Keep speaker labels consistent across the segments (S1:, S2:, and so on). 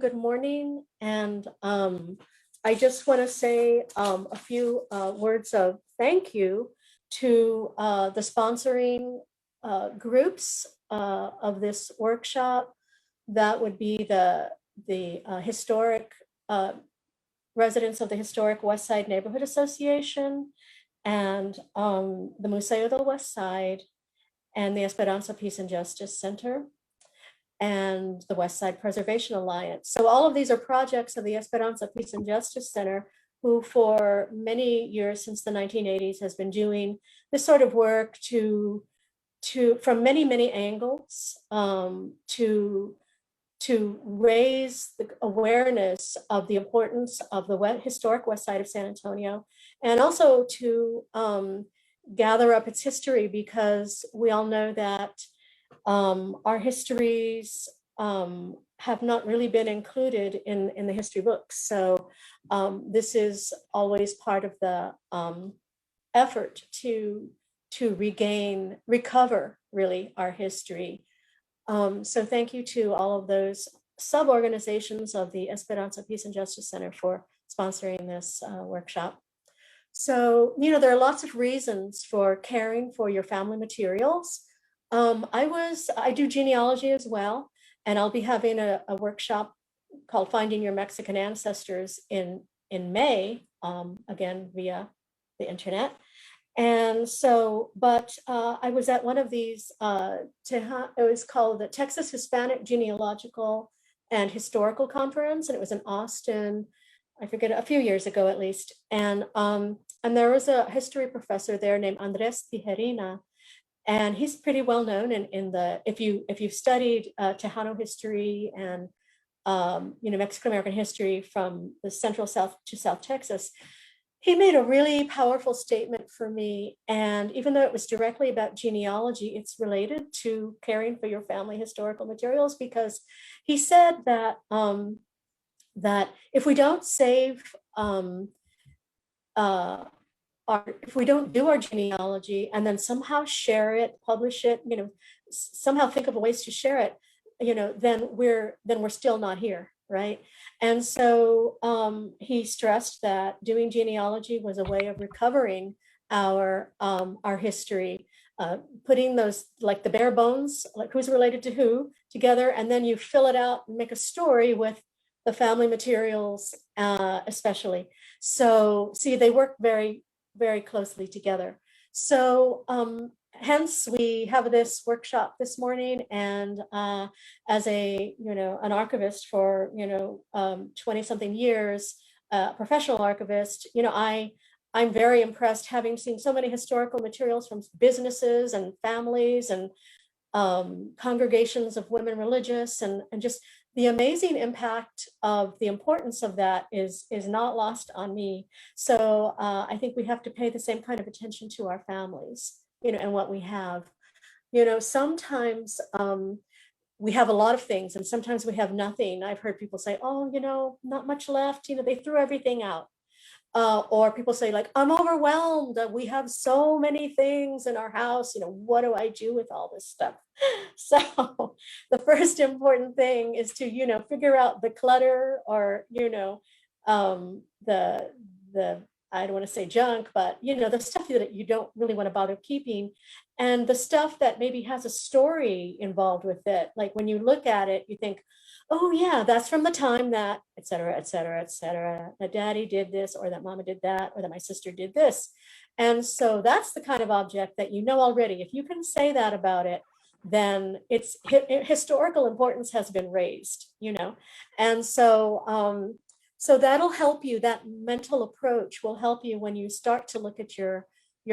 S1: Good morning, and I just want to say a few words of thank you to the sponsoring groups of this workshop. That would be the historic residents of the Historic West Side Neighborhood Association and the Museo del West Side and the Esperanza Peace and Justice Center and the West Side Preservation Alliance. So all of these are projects of the Esperanza Peace and Justice Center, who for many years since the 1980s has been doing this sort of work to from many angles to raise the awareness of the importance of the historic West Side of San Antonio, and also to gather up its history, because we all know that our histories have not really been included in the history books. So this is always part of the effort to recover really our history. So thank you to all of those sub-organizations of the Esperanza Peace and Justice Center for sponsoring this workshop. So, there are lots of reasons for caring for your family materials. I do genealogy as well, and I'll be having a workshop called Finding Your Mexican Ancestors in May, again, via the internet. And so, but I was at one of these, it was called the Texas Hispanic Genealogical and Historical Conference, and it was in Austin, I forget, a few years ago at least. And there was a history professor there named Andres Tijerina, and he's pretty well known in the, if you've studied Tejano history and Mexican American history from the central South to South Texas, he made a really powerful statement for me. And even though it was directly about genealogy, it's related to caring for your family historical materials, because he said that that if we don't save if we don't do our genealogy and then somehow share it, publish it, somehow think of ways to share it, then we're still not here, right? And so he stressed that doing genealogy was a way of recovering our history, putting those, like the bare bones, like who's related to who, together, and then you fill it out and make a story with the family materials, especially. So see, they work very closely together. So hence we have this workshop this morning, and as an archivist for 20 something years, professional archivist, I'm very impressed, having seen so many historical materials from businesses and families and congregations of women religious, and just the amazing impact of the importance of that is not lost on me. So I think we have to pay the same kind of attention to our families, and what we have. Sometimes we have a lot of things, and sometimes we have nothing. I've heard people say, oh, not much left. They threw everything out. Or people say, like, I'm overwhelmed. We have so many things in our house. What do I do with all this stuff? So the first important thing is to, figure out the clutter, or, the I don't want to say junk, but, the stuff that you don't really want to bother keeping, and the stuff that maybe has a story involved with it. Like when you look at it, you think, oh yeah, that's from the time that, et cetera, et cetera, et cetera, that daddy did this, or that mama did that, or that my sister did this. And so that's the kind of object that already. If you can say that about it, then its historical importance has been raised, And so so that'll help you. That mental approach will help you when you start to look at your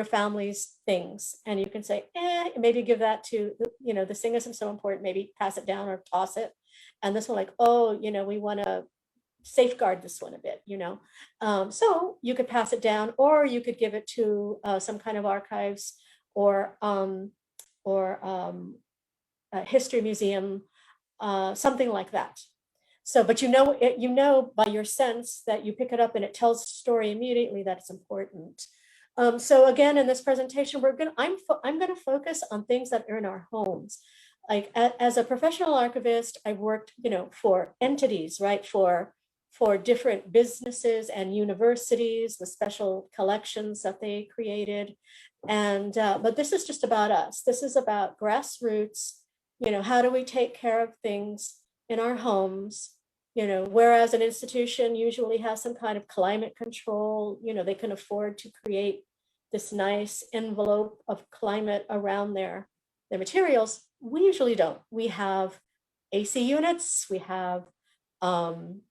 S1: family's things, and you can say, maybe give that to this thing isn't so important, maybe pass it down or toss it. And this one, like, we want to safeguard this one a bit, so you could pass it down, or you could give it to some kind of archives or a history museum, something like that. So, but by your sense that you pick it up and it tells the story immediately, that it's important. So again, in this presentation, I'm going to focus on things that are in our homes. like as a professional archivist, I worked, for entities, right? For different businesses and universities with special collections that they created. And, but this is just about us. This is about grassroots, how do we take care of things in our homes? Whereas an institution usually has some kind of climate control, they can afford to create this nice envelope of climate around their materials. We usually don't. We have AC units, we have, um,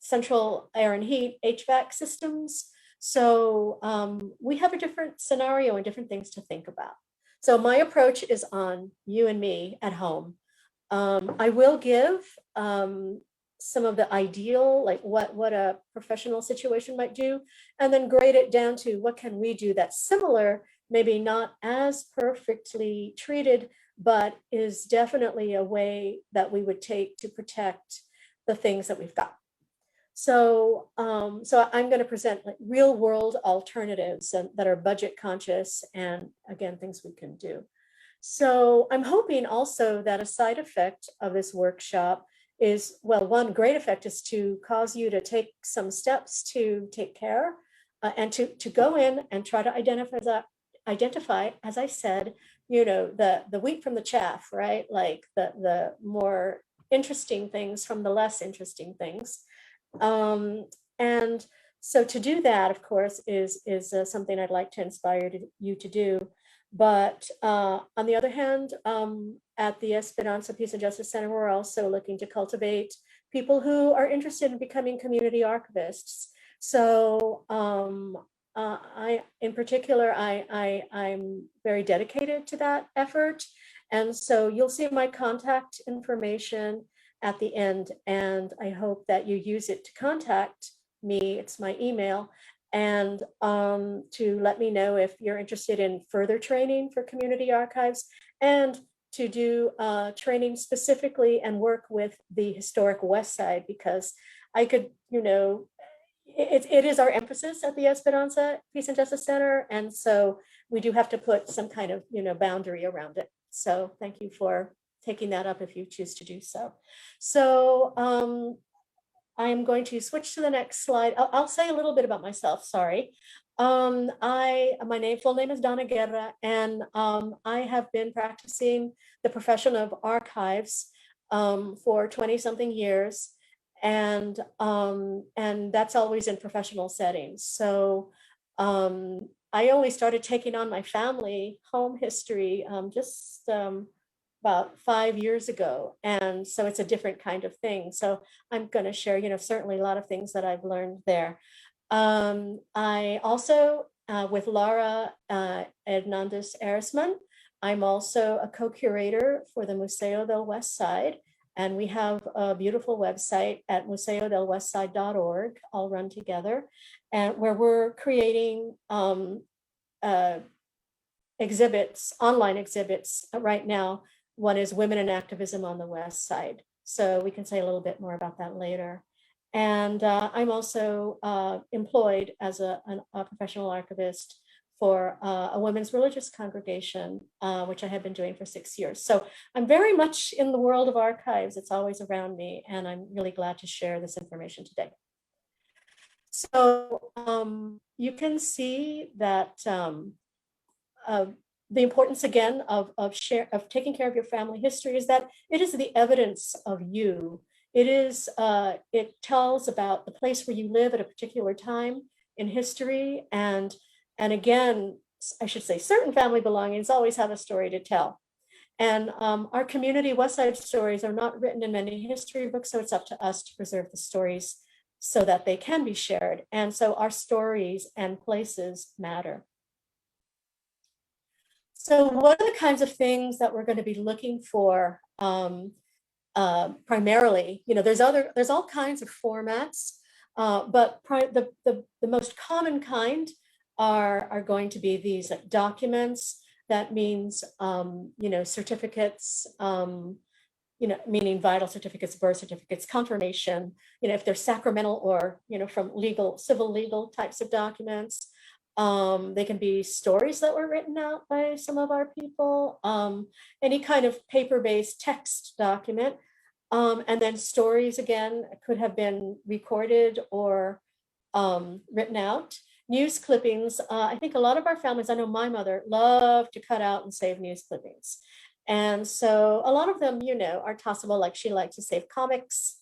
S1: central air and heat, HVAC systems. So we have a different scenario and different things to think about. So my approach is on you and me at home. I will give some of the ideal, like what a professional situation might do, and then grade it down to what can we do that's similar, maybe not as perfectly treated, but is definitely a way that we would take to protect the things that we've got. So, so I'm going to present like real world alternatives that are budget conscious and again, things we can do. So I'm hoping also that a side effect of this workshop is, well, one great effect is to cause you to take some steps to take care and to go in and try to identify, as I said, the wheat from the chaff, right? Like the more interesting things from the less interesting things. And so to do that, of course, is something I'd like to inspire you to do. But on the other hand, at the Esperanza Peace and Justice Center, we're also looking to cultivate people who are interested in becoming community archivists. So in particular, I'm very dedicated to that effort. And so you'll see my contact information at the end, and I hope that you use it to contact me. It's my email, and to let me know if you're interested in further training for community archives and to do training specifically and work with the historic West Side, because I could, it is our emphasis at the Esperanza Peace and Justice Center, and so we do have to put some kind of, boundary around it. So thank you for taking that up if you choose to do so. So I'm going to switch to the next slide. I'll say a little bit about myself, sorry. My full name is Donna Guerra, and I have been practicing the profession of archives for 20 something years. And that's always in professional settings. So I only started taking on my family home history just about 5 years ago. And so it's a different kind of thing. So I'm going to share, certainly a lot of things that I've learned there. I also, with Laura Hernandez Erisman, I'm also a co-curator for the Museo del West Side. And we have a beautiful website at museodelwestside.org, all run together, and where we're creating exhibits, online exhibits right now. One is Women in Activism on the West Side. So we can say a little bit more about that later. And I'm also employed as a professional archivist for a women's religious congregation, which I have been doing for 6 years. So I'm very much in the world of archives. It's always around me, and I'm really glad to share this information today. So you can see that the importance again of taking care of your family history is that it is the evidence of you. It tells about the place where you live at a particular time in history, and again, I should say, certain family belongings always have a story to tell. And our community West Side stories are not written in many history books, so it's up to us to preserve the stories so that they can be shared. And so our stories and places matter. So what are the kinds of things that we're going to be looking for primarily? There's all kinds of formats, but the most common kind are going to be these documents. That means certificates, meaning vital certificates, birth certificates, confirmation, if they're sacramental or from civil legal types of documents. They can be stories that were written out by some of our people, any kind of paper-based text document. And then stories, again, could have been recorded or written out. News clippings, I think a lot of our families, I know my mother loved to cut out and save news clippings. And so a lot of them, are tossable, like she liked to save comics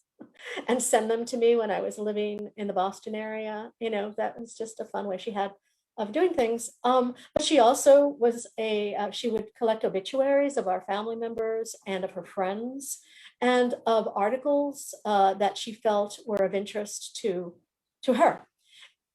S1: and send them to me when I was living in the Boston area. That was just a fun way she had of doing things. But she also was she would collect obituaries of our family members and of her friends and of articles that she felt were of interest to her.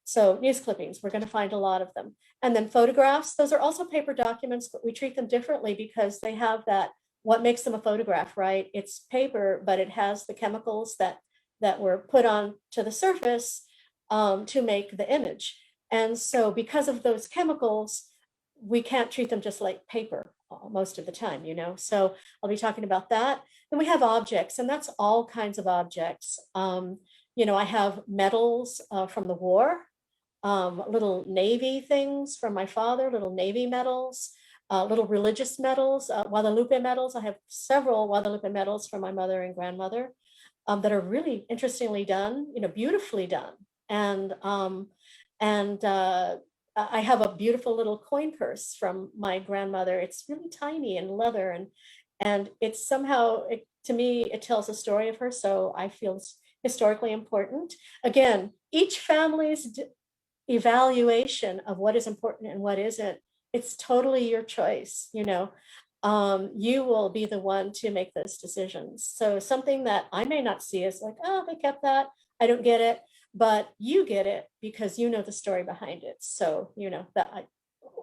S1: So news clippings, we're going to find a lot of them. And then photographs, those are also paper documents, but we treat them differently because they have that, what makes them a photograph, right? It's paper, but it has the chemicals that were put on to the surface to make the image. And so because of those chemicals, we can't treat them just like paper most of the time, So I'll be talking about that. Then we have objects, and that's all kinds of objects. I have medals from the war, little Navy things from my father, little Navy medals, little religious medals, Guadalupe medals. I have several Guadalupe medals from my mother and grandmother that are really interestingly done, beautifully done. And I have a beautiful little coin purse from my grandmother. It's really tiny and leather, and it's somehow, to me, it tells a story of her. So I feel it's historically important. Again, each family's evaluation of what is important and what isn't, it's totally your choice. You will be the one to make those decisions. So something that I may not see is like, oh, they kept that, I don't get it, but you get it because you know the story behind it. So that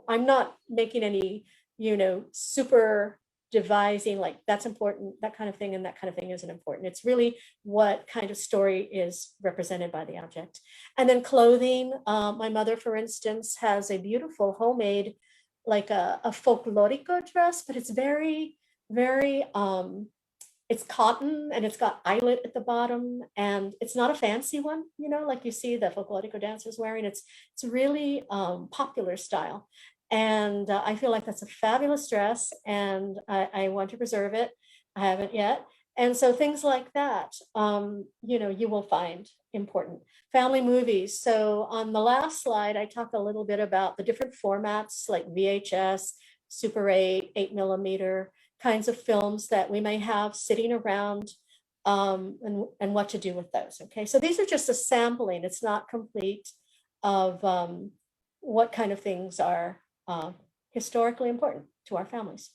S1: I'm not making any super devising like that's important, that kind of thing, and that kind of thing isn't important. It's really what kind of story is represented by the object. And then clothing, my mother, for instance, has a beautiful homemade, like a folklorico dress, but it's very, very, it's cotton and it's got eyelet at the bottom, and it's not a fancy one, like you see the folklorico dancers wearing. It's really popular style. And I feel like that's a fabulous dress, and I want to preserve it. I haven't yet. And so things like that, you will find important. Family movies. So on the last slide, I talked a little bit about the different formats like VHS, Super 8, 8mm kinds of films that we may have sitting around, and what to do with those. Okay, so these are just a sampling. It's not complete of what kind of things are historically important to our families.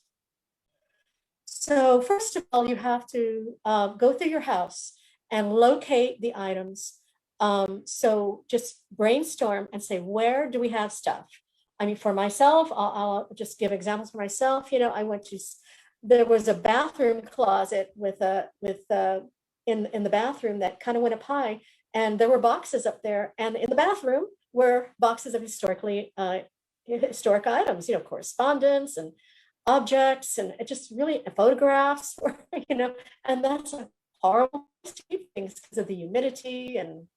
S1: So first of all, you have to go through your house and locate the items. So just brainstorm and say, where do we have stuff? I mean, for myself, I'll just give examples for myself. There was a bathroom closet in the bathroom that kind of went up high, and there were boxes up there, and in the bathroom were boxes of historic items, correspondence and objects, and it just really photographs, and that's a horrible things because of the humidity and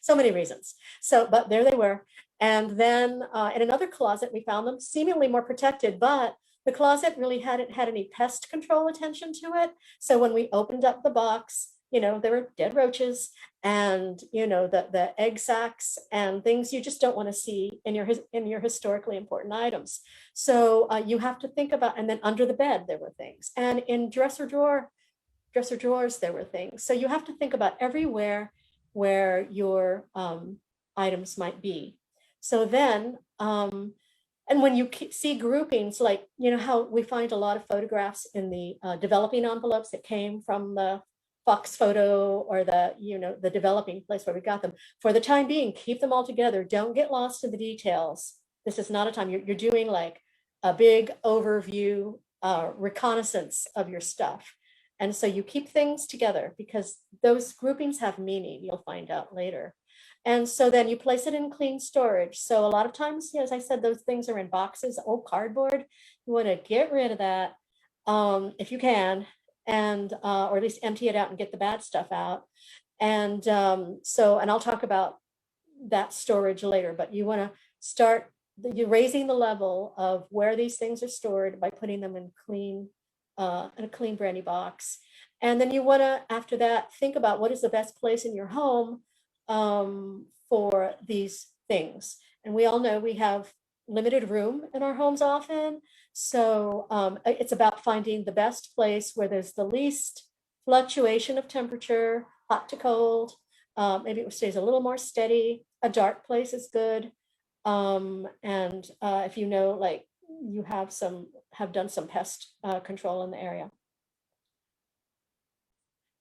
S1: so many reasons. So, but there they were. And then in another closet, we found them seemingly more protected, but the closet really hadn't had any pest control attention to it. So when we opened up the box, there were dead roaches and the egg sacs and things you just don't want to see in your historically important items. So you have to think about, and then under the bed there were things, and in dresser drawers there were things. So you have to think about everywhere where your items might be. So then and when you see groupings, like how we find a lot of photographs in the developing envelopes that came from the Fox Photo or the developing place where we got them. For the time being, keep them all together. Don't get lost in the details. This is not a time you're doing like a big overview reconnaissance of your stuff. And so you keep things together because those groupings have meaning. You'll find out later. And so then you place it in clean storage. So a lot of times, as I said, those things are in boxes, old cardboard. You want to get rid of that if you can, and or at least empty it out and get the bad stuff out. And and I'll talk about that storage later, but you want to start you're raising the level of where these things are stored by putting them in a clean brandy box. And then you want to, after that, think about what is the best place in your home for these things. And we all know we have limited room in our homes often. So it's about finding the best place where there's the least fluctuation of temperature, hot to cold. Maybe it stays a little more steady. A dark place is good. And if you know, like you have done some pest control in the area.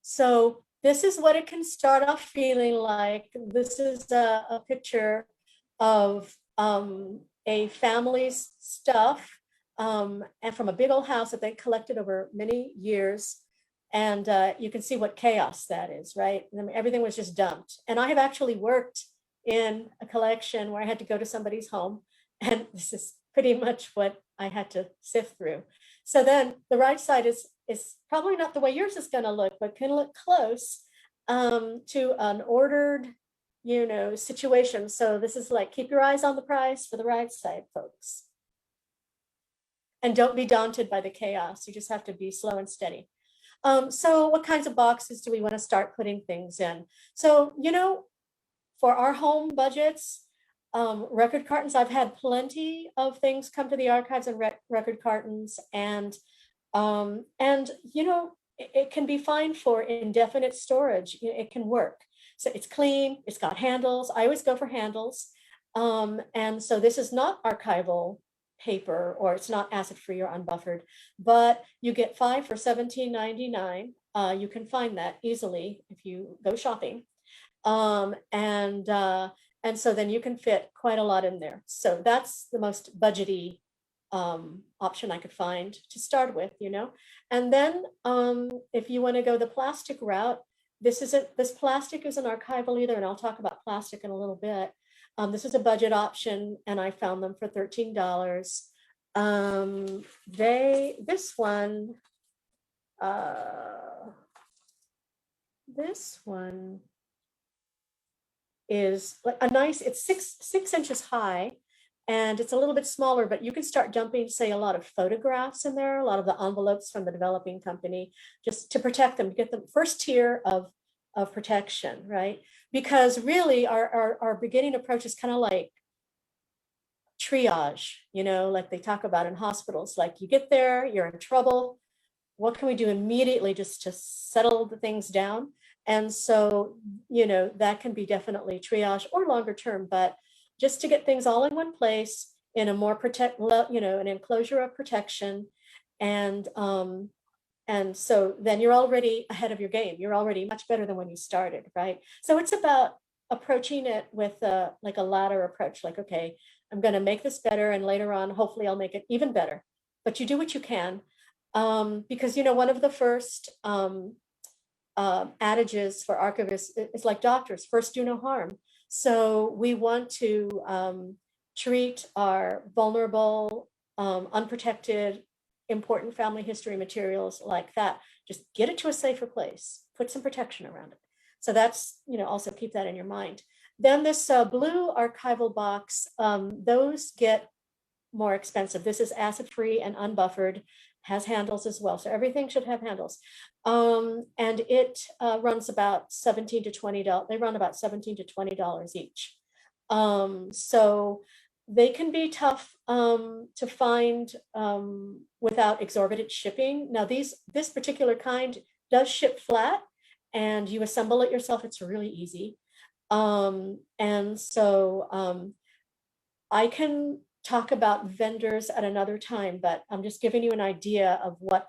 S1: So this is what it can start off feeling like. This is a picture of a family's stuff and from a big old house that they collected over many years. And you can see what chaos that is, right? I mean, everything was just dumped. And I have actually worked in a collection where I had to go to somebody's home. And this is pretty much what I had to sift through. So then the right side is probably not the way yours is going to look, but can look close to an ordered, situation. So this is like, keep your eyes on the prize for the right side, folks. And don't be daunted by the chaos. You just have to be slow and steady. So what kinds of boxes do we want to start putting things in? So, for our home budgets, record cartons, I've had plenty of things come to the archives and record cartons, and it can be fine for indefinite storage. It can work. So it's clean, it's got handles. I always go for handles. And so this is not archival paper, or it's not acid-free or unbuffered, but you get 5 for $17.99. You can find that easily if you go shopping. And so then you can fit quite a lot in there. So that's the most budgety option I could find to start with, And then if you want to go the plastic route, this plastic isn't archival either, and I'll talk about plastic in a little bit. This is a budget option, and I found them for $13. This one is like a nice, it's six inches high, and it's a little bit smaller, but you can start dumping, say, a lot of photographs in there, a lot of the envelopes from the developing company, just to protect them, to get the first tier of protection, right? Because really our beginning approach is kind of like triage, like they talk about in hospitals. Like you get there, you're in trouble. What can we do immediately just to settle the things down? And so, that can be definitely triage or longer term, but just to get things all in one place in a more an enclosure of protection. And so then you're already ahead of your game. You're already much better than when you started, right? So it's about approaching it with like a ladder approach, like, okay, I'm going to make this better, and later on, hopefully I'll make it even better. But you do what you can, because, one of the first adages for archivists is like doctors, first do no harm. So we want to treat our vulnerable, unprotected, important family history materials like that. Just get it to a safer place, put some protection around it. So that's, also keep that in your mind. Then this blue archival box, those get more expensive. This is acid-free and unbuffered, has handles as well. So everything should have handles. And it runs about $17 to $20. They run about $17 to $20 each. So they can be tough to find without exorbitant shipping. Now this particular kind does ship flat, and you assemble it yourself. It's really easy. And so I can talk about vendors at another time, but I'm just giving you an idea of what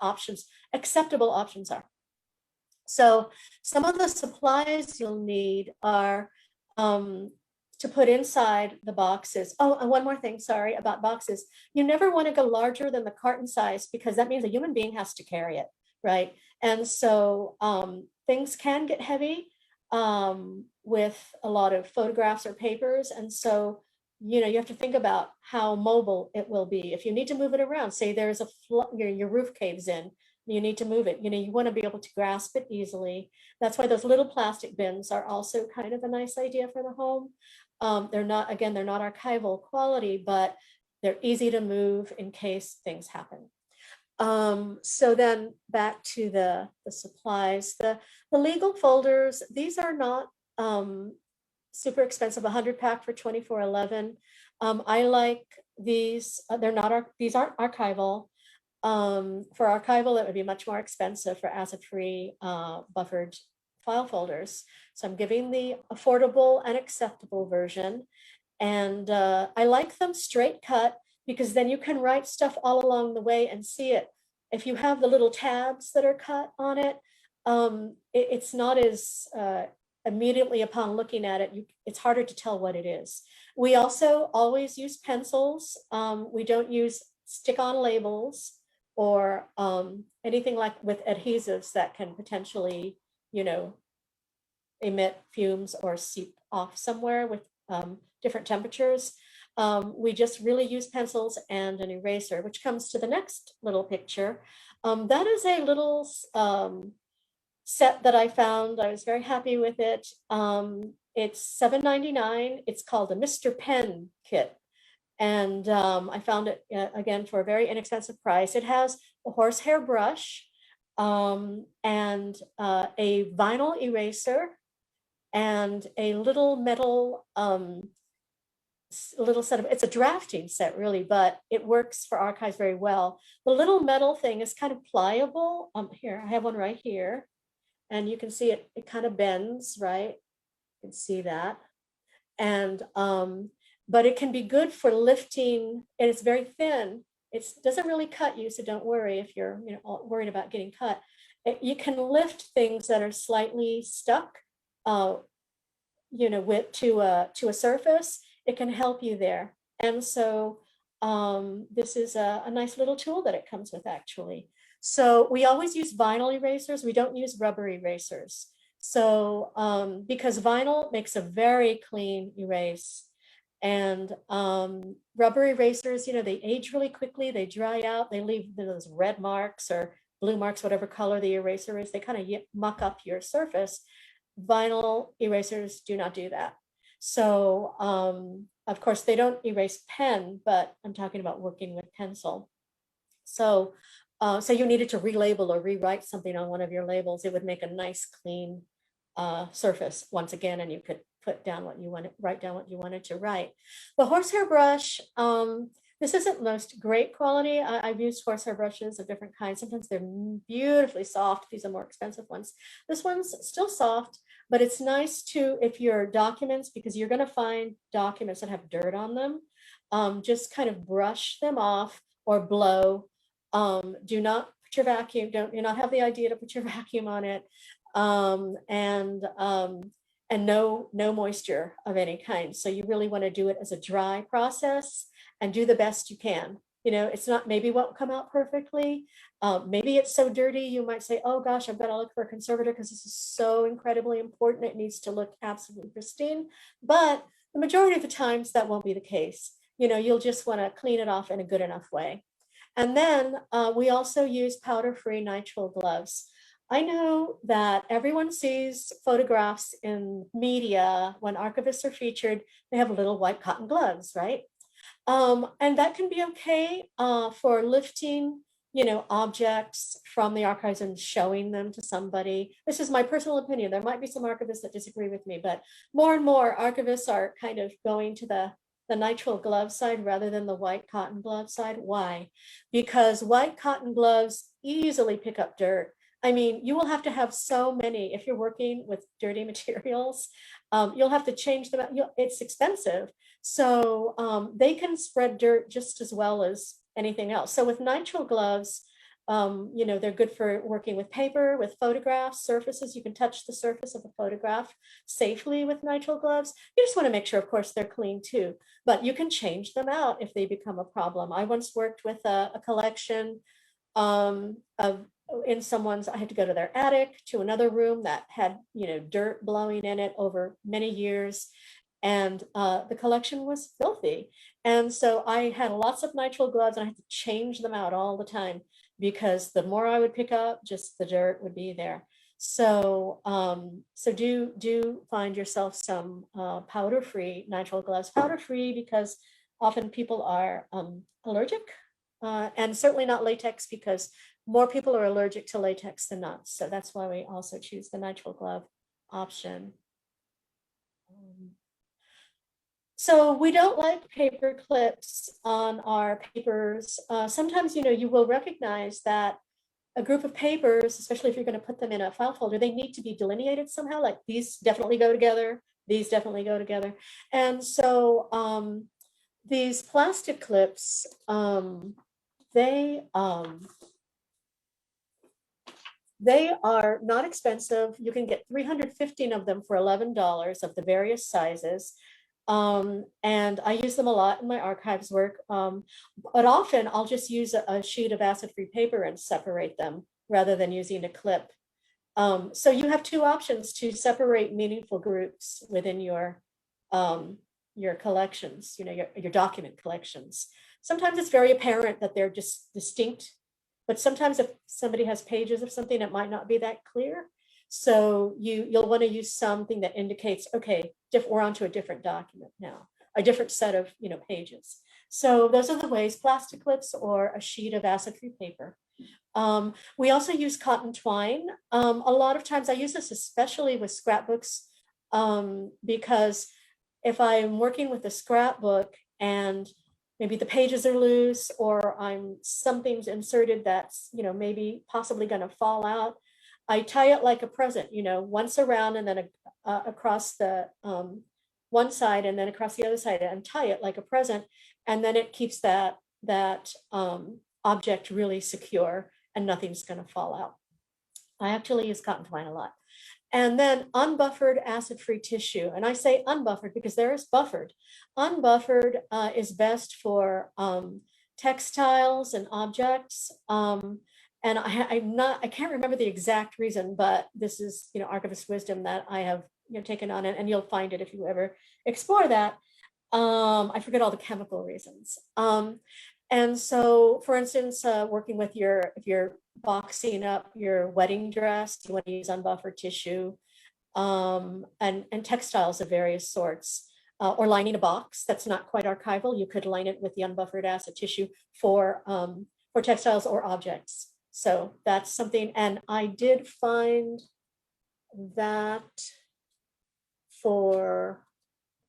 S1: acceptable options are. So some of the supplies you'll need are to put inside the boxes. Oh, and one more thing, sorry, about boxes. You never want to go larger than the carton size, because that means a human being has to carry it, right? And so things can get heavy with a lot of photographs or papers. And so, you have to think about how mobile it will be. If you need to move it around, say there's your roof caves in, you need to move it, you want to be able to grasp it easily. That's why those little plastic bins are also kind of a nice idea for the home. They're not, again, they're not archival quality, but they're easy to move in case things happen. So then back to the supplies, the legal folders, these are not super expensive, 100 pack for $24.11. I like these, they're not, these aren't archival. For archival, it would be much more expensive for acid-free buffered file folders. So I'm giving the affordable and acceptable version. And I like them straight cut because then you can write stuff all along the way and see it. If you have the little tabs that are cut on it, it's not as immediately upon looking at it, it's harder to tell what it is. We also always use pencils. We don't use stick-on labels or anything like with adhesives that can potentially, emit fumes or seep off somewhere with different temperatures. We just really use pencils and an eraser, which comes to the next little picture. That is a little set that I found. I was very happy with it. It's $7.99. It's called a Mr. Pen kit. And I found it, again, for a very inexpensive price. It has a horsehair brush and a vinyl eraser and a little metal little set of, it's a drafting set really, but it works for archives very well. The little metal thing is kind of pliable. Here, I have one right here, and you can see it, it kind of bends, right? You can see that. And but it can be good for lifting, and it's very thin. It doesn't really cut you, so don't worry if you're worried about getting cut. You can lift things that are slightly stuck, with to a surface. It can help you there. And so this is a nice little tool that it comes with, actually. So we always use vinyl erasers. We don't use rubber erasers. So because vinyl makes a very clean erase, and rubber erasers, they age really quickly, they dry out, they leave those red marks or blue marks, whatever color the eraser is, they kind of muck up your surface. Vinyl erasers do not do that. So of course they don't erase pen, but I'm talking about working with pencil. So so you needed to relabel or rewrite something on one of your labels, it would make a nice clean surface once again, and you could put down what you wanted, write down what you wanted to write. The horsehair brush, this isn't most great quality. I've used horsehair brushes of different kinds. Sometimes they're beautifully soft. These are more expensive ones. This one's still soft, but it's nice to, if your documents, because you're going to find documents that have dirt on them, just kind of brush them off or blow. Do not put your vacuum, do not have the idea to put your vacuum on it. And no moisture of any kind. So you really want to do it as a dry process and do the best you can. It's not, maybe won't come out perfectly. Maybe it's so dirty, you might say, oh gosh, I've got to look for a conservator because this is so incredibly important. It needs to look absolutely pristine. But the majority of the times that won't be the case. You'll just want to clean it off in a good enough way. And then we also use powder-free nitrile gloves. I know that everyone sees photographs in media when archivists are featured, they have little white cotton gloves, right? And that can be okay for lifting, objects from the archives and showing them to somebody. This is my personal opinion. There might be some archivists that disagree with me, but more and more archivists are kind of going to the nitrile glove side rather than the white cotton glove side. Why? Because white cotton gloves easily pick up dirt. I mean, you will have to have so many, if you're working with dirty materials, you'll have to change them out. It's expensive. So they can spread dirt just as well as anything else. So with nitrile gloves, they're good for working with paper, with photographs, surfaces. You can touch the surface of a photograph safely with nitrile gloves. You just want to make sure, of course, they're clean too, but you can change them out if they become a problem. I once worked with a collection of in someone's, I had to go to their attic, to another room that had, dirt blowing in it over many years. And the collection was filthy. And so I had lots of nitrile gloves and I had to change them out all the time because the more I would pick up, just the dirt would be there. So do find yourself some powder-free nitrile gloves. Powder-free because often people are allergic, and certainly not latex because more people are allergic to latex than not. So that's why we also choose the nitrile glove option. So we don't like paper clips on our papers. Sometimes, you will recognize that a group of papers, especially if you're going to put them in a file folder, they need to be delineated somehow, like these definitely go together, these definitely go together. And so these plastic clips, they are not expensive. You can get 315 of them for $11 of the various sizes. And I use them a lot in my archives work. But often I'll just use a sheet of acid-free paper and separate them rather than using a clip. So you have two options to separate meaningful groups within your collections, your document collections. Sometimes it's very apparent that they're just distinct, but sometimes if somebody has pages of something, it might not be that clear. So you'll want to use something that indicates, okay, we're onto a different document now, a different set of pages. So those are the ways: plastic clips or a sheet of acid-free paper. We also use cotton twine. A lot of times I use this especially with scrapbooks, because if I'm working with a scrapbook and maybe the pages are loose or something's inserted that's maybe possibly going to fall out, I tie it like a present, once around and then across the one side and then across the other side, and tie it like a present, and then it keeps that object really secure and nothing's going to fall out. I actually use cotton twine a lot. And then unbuffered acid-free tissue. And I say unbuffered because there is buffered. Unbuffered is best for textiles and objects. And I can't remember the exact reason, but this is, archivist wisdom that I have taken on it, and you'll find it if you ever explore that. I forget all the chemical reasons. And so, for instance, working with if you're boxing up your wedding dress, you want to use unbuffered tissue, and textiles of various sorts, or lining a box that's not quite archival. You could line it with the unbuffered acid tissue for textiles or objects. So that's something. And I did find that for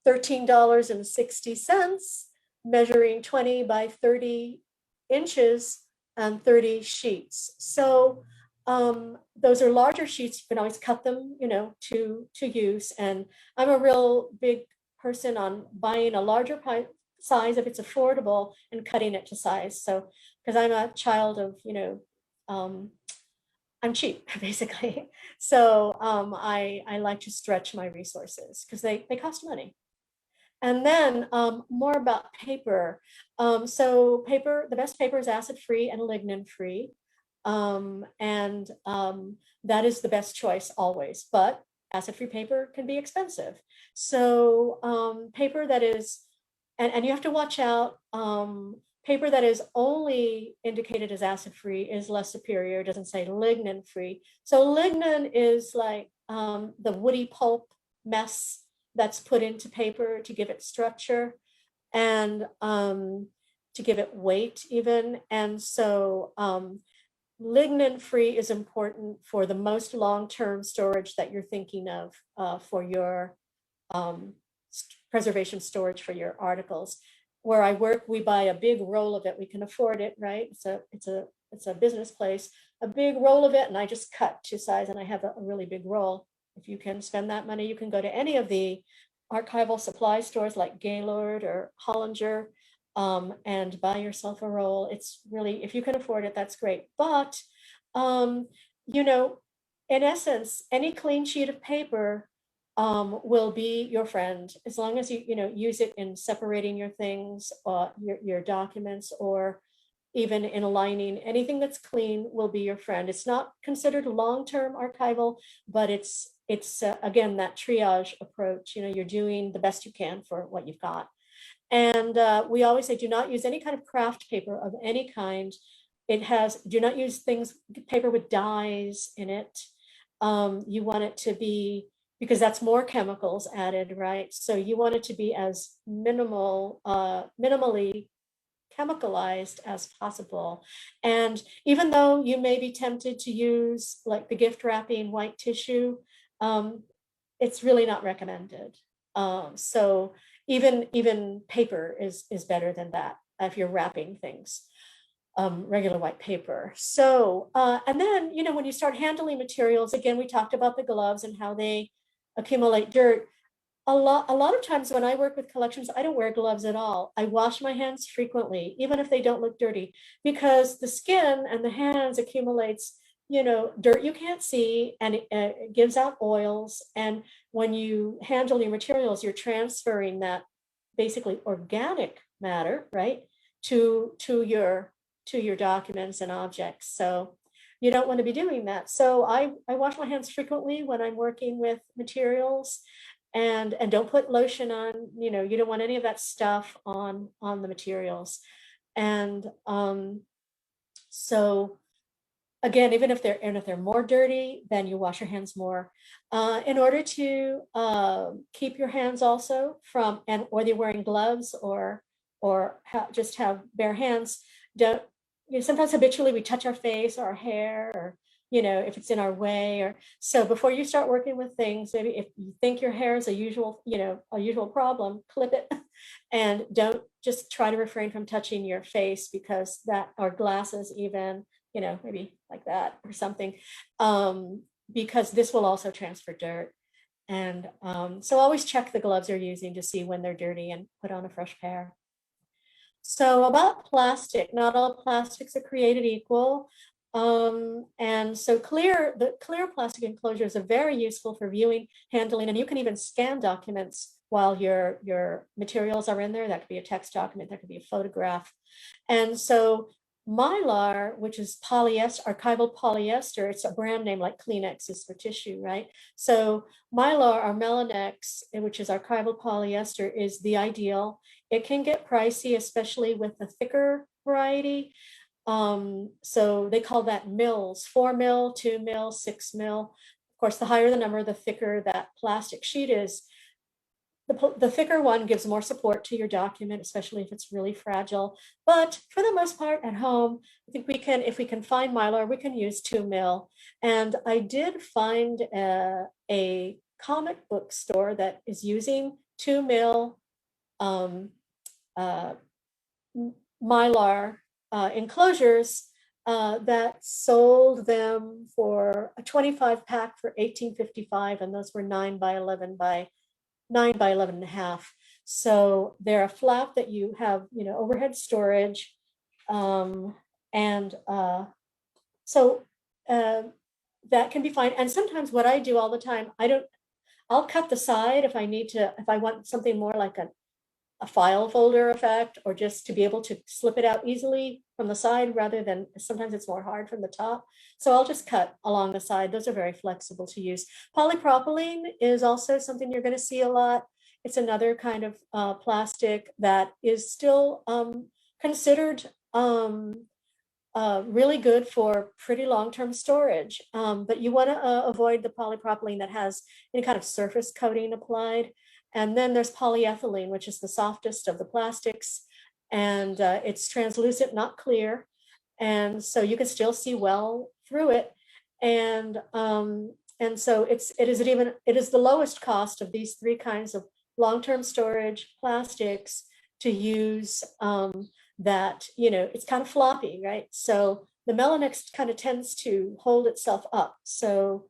S1: $13.60, measuring 20 by 30 inches and 30 sheets. So those are larger sheets. You can always cut them, to use. And I'm a real big person on buying a larger size if it's affordable and cutting it to size. So, because I'm a child of, I'm cheap basically. So I like to stretch my resources because they cost money. And then more about paper. So paper, the best paper is acid-free and lignin-free. And that is the best choice always, but acid-free paper can be expensive. So paper that is, and you have to watch out, paper that is only indicated as acid-free is less superior. It doesn't say lignin-free. So lignin is like the woody pulp mess that's put into paper to give it structure and to give it weight even. And so lignin-free is important for the most long-term storage that you're thinking of for your preservation storage for your articles. Where I work, we buy a big roll of it. We can afford it, right? It's a business place, a big roll of it, and I just cut to size, and I have a really big roll. If you can spend that money, you can go to any of the archival supply stores like Gaylord or Hollinger, and buy yourself a roll. It's really, if you can afford it, that's great. But, in essence, any clean sheet of paper will be your friend as long as you use it in separating your things, your documents, or even in aligning. Anything that's clean will be your friend. It's not considered long-term archival, but it's again that triage approach. You're doing the best you can for what you've got. And we always say, do not use any kind of craft paper of any kind. Do not use paper with dyes in it. You want it to be, because that's more chemicals added, right? So you want it to be as minimally chemicalized as possible. And even though you may be tempted to use like the gift wrapping white tissue, um, it's really not recommended. So even paper is better than that if you're wrapping things, regular white paper. So, and then, when you start handling materials, again, we talked about the gloves and how they accumulate dirt. A lot of times when I work with collections, I don't wear gloves at all. I wash my hands frequently, even if they don't look dirty, because the skin and the hands accumulates, dirt you can't see, and it gives out oils. And when you handle your materials, you're transferring that basically organic matter, right, to your documents and objects. So you don't want to be doing that. So I wash my hands frequently when I'm working with materials, and don't put lotion on. You don't want any of that stuff on the materials. And so again, even if they're more dirty, then you wash your hands more, in order to keep your hands also from, and whether you're wearing gloves or just have bare hands. Don't Sometimes habitually we touch our face or our hair, or if it's in our way. Or so before you start working with things, maybe if you think your hair is a usual problem, clip it. And don't just try to refrain from touching your face, because that, or glasses even, maybe like that or something, because this will also transfer dirt. And so always check the gloves you're using to see when they're dirty and put on a fresh pair. So about plastic, not all plastics are created equal. And so the clear plastic enclosures are very useful for viewing, handling, and you can even scan documents while your materials are in there. That could be a text document, that could be a photograph. And so Mylar, which is polyester, archival polyester, it's a brand name like Kleenex is for tissue, right? So Mylar or Melanex, which is archival polyester, is the ideal. It can get pricey, especially with the thicker variety. So they call that mils, 4 mil, 2 mil, 6 mil. Of course, the higher the number, the thicker that plastic sheet is. The thicker one gives more support to your document, especially if it's really fragile. But for the most part at home, I think if we can find Mylar, we can use 2 mil. And I did find a comic book store that is using 2 mil uh, Mylar enclosures, that sold them for a 25 pack for $18.55, and those were 9 by 11 and a half. So they're a flap that you have, overhead storage. And so that can be fine. And sometimes what I do all the time, I'll cut the side if I want something more like a file folder effect, or just to be able to slip it out easily from the side, rather than, sometimes it's more hard from the top. So I'll just cut along the side. Those are very flexible to use. Polypropylene is also something you're going to see a lot. It's another kind of plastic that is still considered really good for pretty long-term storage. But you want to avoid the polypropylene that has any kind of surface coating applied. And then there's polyethylene, which is the softest of the plastics, and it's translucent, not clear, and so you can still see well through it. And so it is the lowest cost of these three kinds of long-term storage plastics to use. That it's kind of floppy, right? So the Melanex kind of tends to hold itself up. So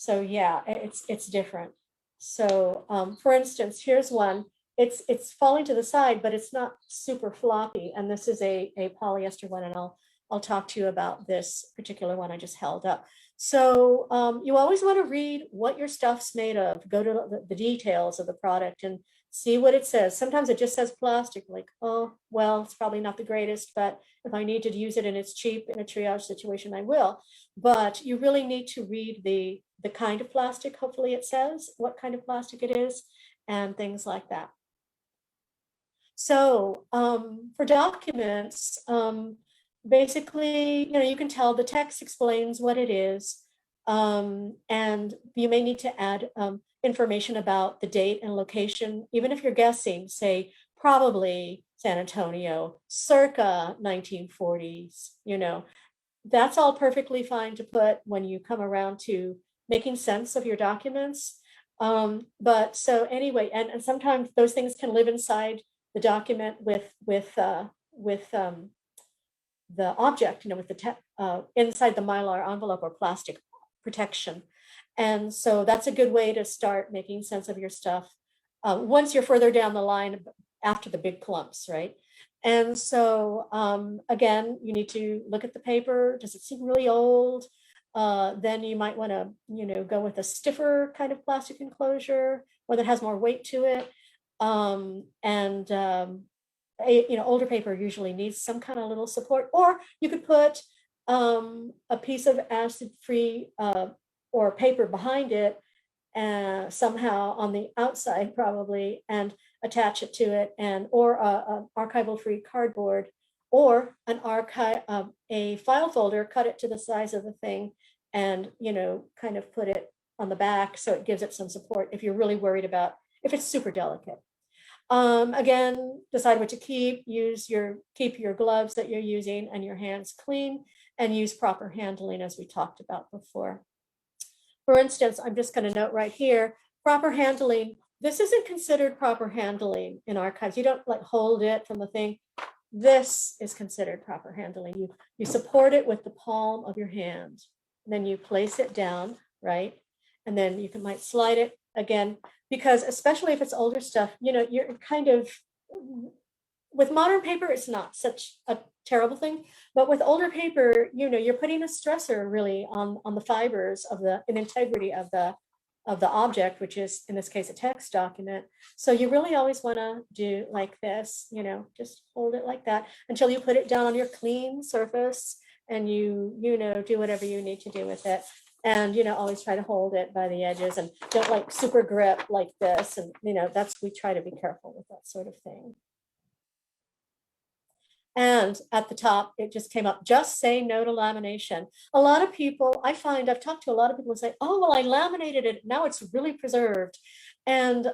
S1: yeah, it's different. So for instance, here's one. It's falling to the side, but it's not super floppy. And this is a polyester one, and I'll talk to you about this particular one I just held up. So you always want to read what your stuff's made of. Go to the details of the product and see what it says. Sometimes it just says plastic, like, oh, well, it's probably not the greatest, but if I need to use it and it's cheap in a triage situation, I will. But you really need to read the kind of plastic. Hopefully it says what kind of plastic it is and things like that. So for documents, basically, you can tell the text explains what it is. And you may need to add information about the date and location, even if you're guessing, say, probably San Antonio, circa 1940s, that's all perfectly fine to put when you come around to making sense of your documents. But so anyway, and sometimes those things can live inside the document with the object, with the inside the Mylar envelope or plastic protection. And so that's a good way to start making sense of your stuff once you're further down the line after the big clumps, right? And so again, you need to look at the paper. Does it seem really old? Then you might want to, go with a stiffer kind of plastic enclosure, one that has more weight to it. Older paper usually needs some kind of little support, or you could put a piece of acid-free or paper behind it somehow on the outside probably, and attach it to it, or an archival-free cardboard, or a file folder, cut it to the size of the thing, and kind of put it on the back so it gives it some support if you're really worried about if it's super delicate. Again, decide what to keep. Keep your gloves that you're using and your hands clean, and use proper handling as we talked about before. For instance, I'm just going to note right here, proper handling. This isn't considered proper handling in archives. You don't like hold it from the thing. This is considered proper handling. You support it with the palm of your hand. Then you place it down, right? And then you might slide it again, because especially if it's older stuff, you're kind of, with modern paper, it's not such a terrible thing, but with older paper, you're putting a stressor really on the fibers of the integrity of the object, which is in this case a text document. So you really always want to do like this, just hold it like that until you put it down on your clean surface, and you do whatever you need to do with it. And always try to hold it by the edges, and don't like super grip like this. And we try to be careful with that sort of thing. And at the top, it just came up, just say no to lamination. A lot of people, I find, I've talked to a lot of people who say, oh, well, I laminated it, now it's really preserved. And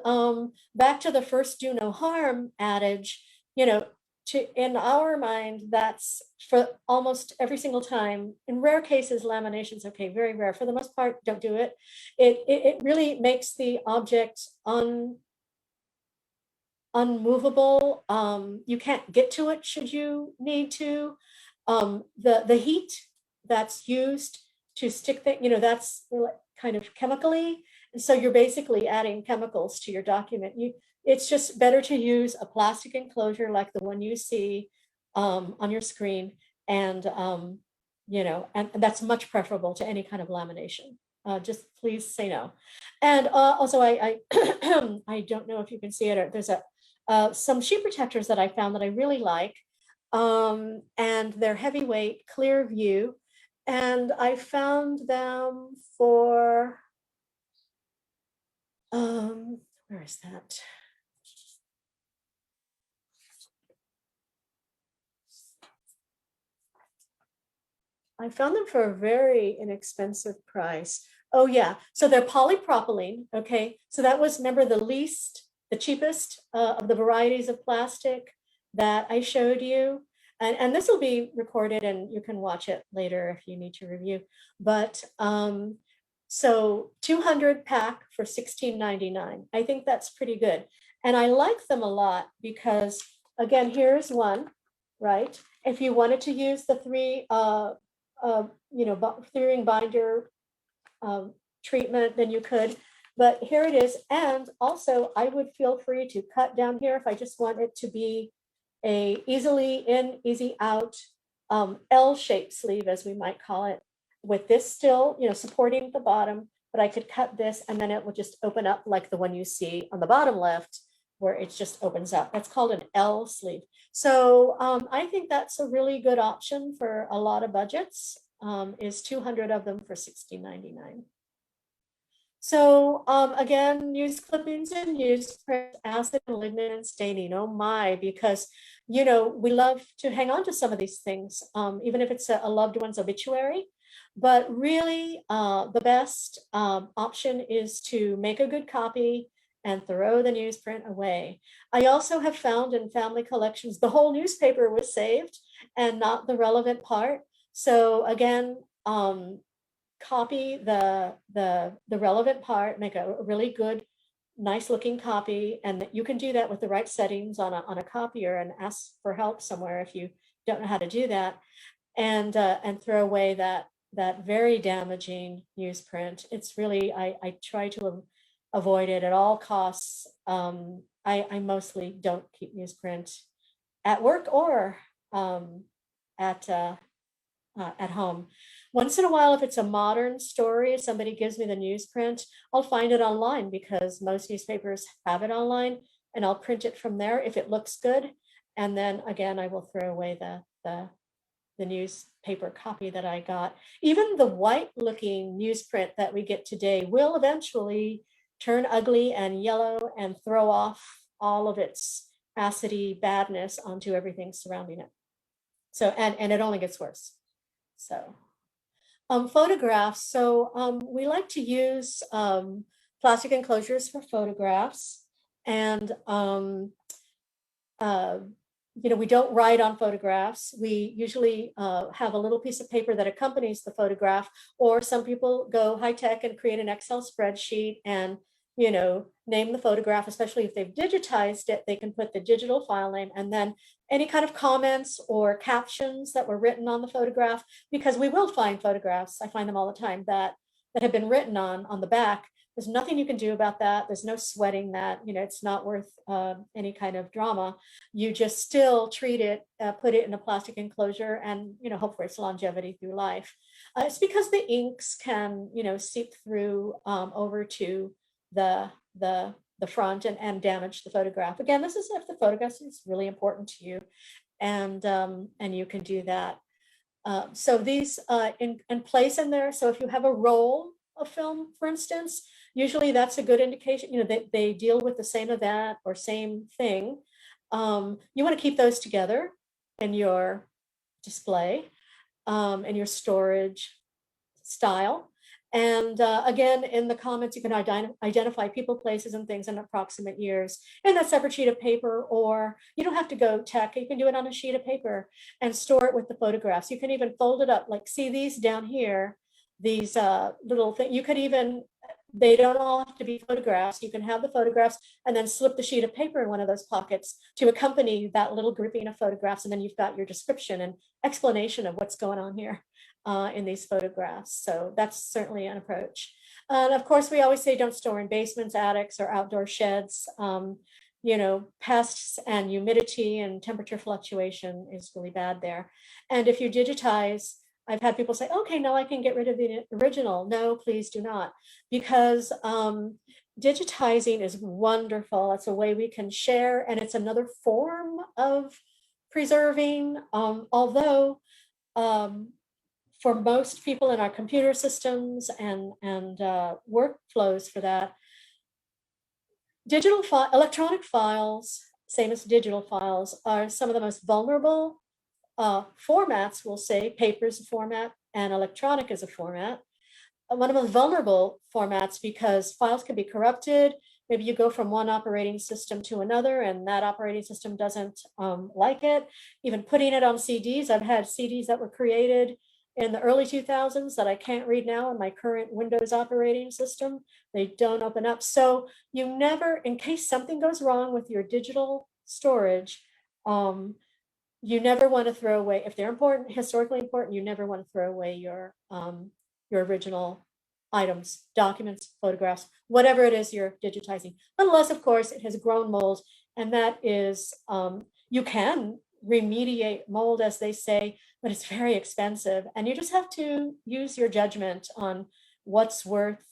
S1: back to the first do no harm adage, in our mind, that's for almost every single time. In rare cases, lamination's okay, very rare. For the most part, don't do it. It really makes the object unmovable. You can't get to it should you need to. The heat that's used to stick that's kind of chemically, and so you're basically adding chemicals to your document. It's just better to use a plastic enclosure like the one you see on your screen, and and that's much preferable to any kind of lamination. Just please say no. And also, I I don't know if you can see it, or there's some sheet protectors that I found that I really like, and they're heavyweight, clear view, and I found them for where is that? I found them for a very inexpensive price. Oh yeah, so they're polypropylene. Okay, so that was, remember, the cheapest of the varieties of plastic that I showed you. And this will be recorded and you can watch it later if you need to review. But so 200 pack for $16.99. I think that's pretty good. And I like them a lot because, again, here's one, right? If you wanted to use the three three-ring binder treatment, then you could. But here it is. And also, I would feel free to cut down here if I just want it to be a easily in, easy out L-shaped sleeve, as we might call it, with this still, supporting the bottom. But I could cut this, and then it will just open up like the one you see on the bottom left, where it just opens up. That's called an L sleeve. So I think that's a really good option for a lot of budgets, is 200 of them for $16.99. So again, use clippings and use acid and lignin and staining. Oh my, because we love to hang on to some of these things, even if it's a loved one's obituary. But really, the best option is to make a good copy and throw the newsprint away. I also have found in family collections, the whole newspaper was saved and not the relevant part. So again, copy the relevant part, make a really good, nice looking copy, and you can do that with the right settings on a copier, and ask for help somewhere if you don't know how to do that, and throw away that very damaging newsprint. It's really, I try to avoid it at all costs. I mostly don't keep newsprint at work or at at home. Once in a while, if it's a modern story, somebody gives me the newsprint, I'll find it online because most newspapers have it online, and I'll print it from there if it looks good. And then again, I will throw away the newspaper copy that I got. Even the white looking newsprint that we get today will eventually turn ugly and yellow and throw off all of its acidy badness onto everything surrounding it. So, and it only gets worse. So, photographs. So we like to use plastic enclosures for photographs, and you know, we don't write on photographs. We usually have a little piece of paper that accompanies the photograph, or some people go high tech and create an Excel spreadsheet and, you know, name the photograph, especially if they've digitized it, they can put the digital file name and then any kind of comments or captions that were written on the photograph, because we will find photographs, I find them all the time, that have been written on the back. There's nothing you can do about that. There's no sweating that, you know, it's not worth any kind of drama. You just still treat it, put it in a plastic enclosure, and, you know, hope for its longevity through life. It's because the inks can, you know, seep through over to the front and damage the photograph. Again, this is if the photograph is really important to you, and you can do that. So these in place in there. So if you have a roll of film, for instance, usually that's a good indication, you know, they deal with the same event or same thing. You want to keep those together in your display, in your storage style. And again, in the comments, you can identify people, places, and things in approximate years in a separate sheet of paper, or you don't have to go tech. You can do it on a sheet of paper and store it with the photographs. You can even fold it up, like see these down here, these little things. You could even, they don't all have to be photographs. You can have the photographs and then slip the sheet of paper in one of those pockets to accompany that little grouping of photographs. And then you've got your description and explanation of what's going on here in these photographs. So that's certainly an approach. And of course, we always say don't store in basements, attics, or outdoor sheds. You know, pests and humidity and temperature fluctuation is really bad there. And if you digitize, I've had people say, okay, now I can get rid of the original. No, please do not, because digitizing is wonderful. It's a way we can share, and it's another form of preserving, although for most people in our computer systems and workflows for that, electronic files, same as digital files, are some of the most vulnerable formats. We'll say paper is a format and electronic is a format. One of the most vulnerable formats, because files can be corrupted. Maybe you go from one operating system to another and that operating system doesn't like it. Even putting it on CDs, I've had CDs that were created in the early 2000s that I can't read now on my current Windows operating system. They don't open up. So you never, in case something goes wrong with your digital storage, you never want to throw away, if they're important, historically important, you never want to throw away your original items, documents, photographs, whatever it is you're digitizing, unless of course it has grown mold, and that is, you can remediate mold, as they say, but it's very expensive, and you just have to use your judgment on what's worth